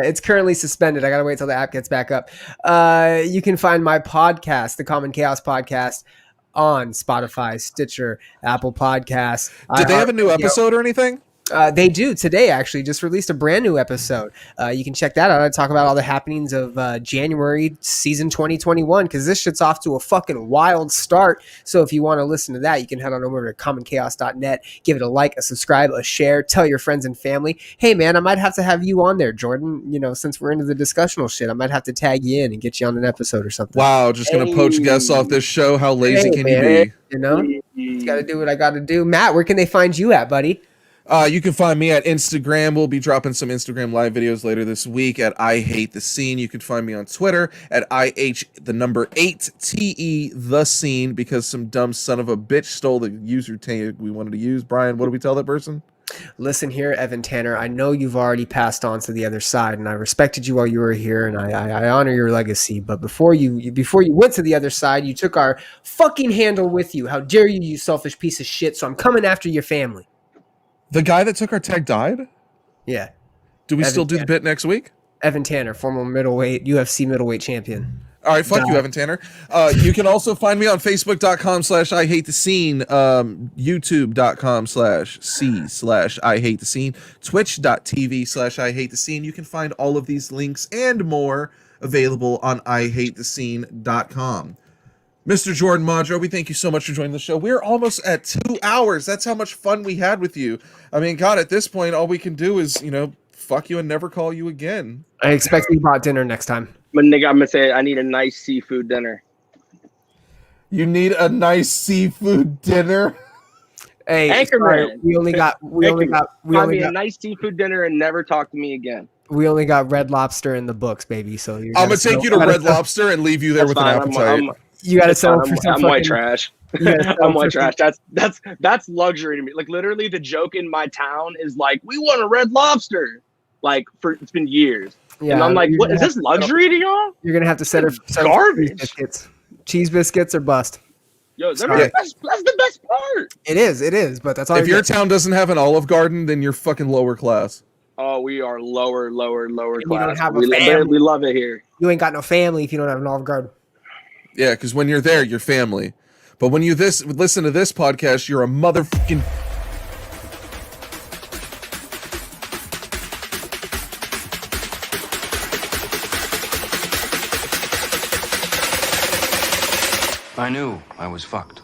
It's currently suspended. I gotta wait till the app gets back up. You can find my podcast, the Common Chaos Podcast, on Spotify, Stitcher, Apple Podcasts. Did they have a new episode or anything? They do today. Actually, just released a brand new episode. You can check that out. I talk about all the happenings of January season 2021 because this shit's off to a fucking wild start. So if you want to listen to that, you can head on over to commonchaos.net. Give it a like, a subscribe, a share. Tell your friends and family. Hey man, I might have to have you on there, Jordan. You know, since we're into the discussional shit, I might have to tag you in and get you on an episode or something. Wow, just gonna poach guests off this show. How lazy can you man. be? You know, got to do what I got to do. Matt, where can they find you at, buddy? You can find me at Instagram. We'll be dropping some Instagram live videos later this week at iHateTheScene. You can find me on Twitter at IH8TE the scene because some dumb son of a bitch stole the user tag we wanted to use. Brian, what do we tell that person? Listen here, Evan Tanner, I know you've already passed on to the other side, and I respected you while you were here, and I honor your legacy. But before you went to the other side, you took our fucking handle with you. How dare you, you selfish piece of shit? So I'm coming after your family. The guy that took our tag died? Yeah. Do we Evan still do Tanner. the bit next week? Evan Tanner, former UFC middleweight champion. All right, fuck you, Evan Tanner. You can also find me on Facebook.com/IHateTheScene, YouTube.com/C/IHateTheScene, Twitch.tv/IHateTheScene. You can find all of these links and more available on iHateTheScene.com. Mr. Jordan Modro, we thank you so much for joining the show. We're almost at 2 hours. That's how much fun we had with you. I mean, God, at this point, all we can do is, fuck you and never call you again. I expect we bought dinner next time. But nigga, I'm gonna say I need a nice seafood dinner. You need a nice seafood dinner? Hey, Anchorman. sorry, we only got a nice seafood dinner and never talk to me again. we only got Red Lobster in the books, baby. So I'm gonna take you to Red Lobster and leave you there with an appetite. You gotta settle for some I'm fucking, white trash. I'm white trash. That's luxury to me. Like literally, the joke in my town is like, we want a Red Lobster. Like it's been years, and I'm like, what is this luxury to y'all? You're gonna have to settle for garbage. Cheese biscuits or bust. Yo, that's the best part. It is, but that's all. If your town doesn't have an Olive Garden, then you're fucking lower class. Oh, we are lower You class. don't have a We family. love it here. You ain't got no family if you don't have an Olive Garden. Yeah, because when you're there, you're family. But when you listen to this podcast, you're a motherfucking... I knew I was fucked.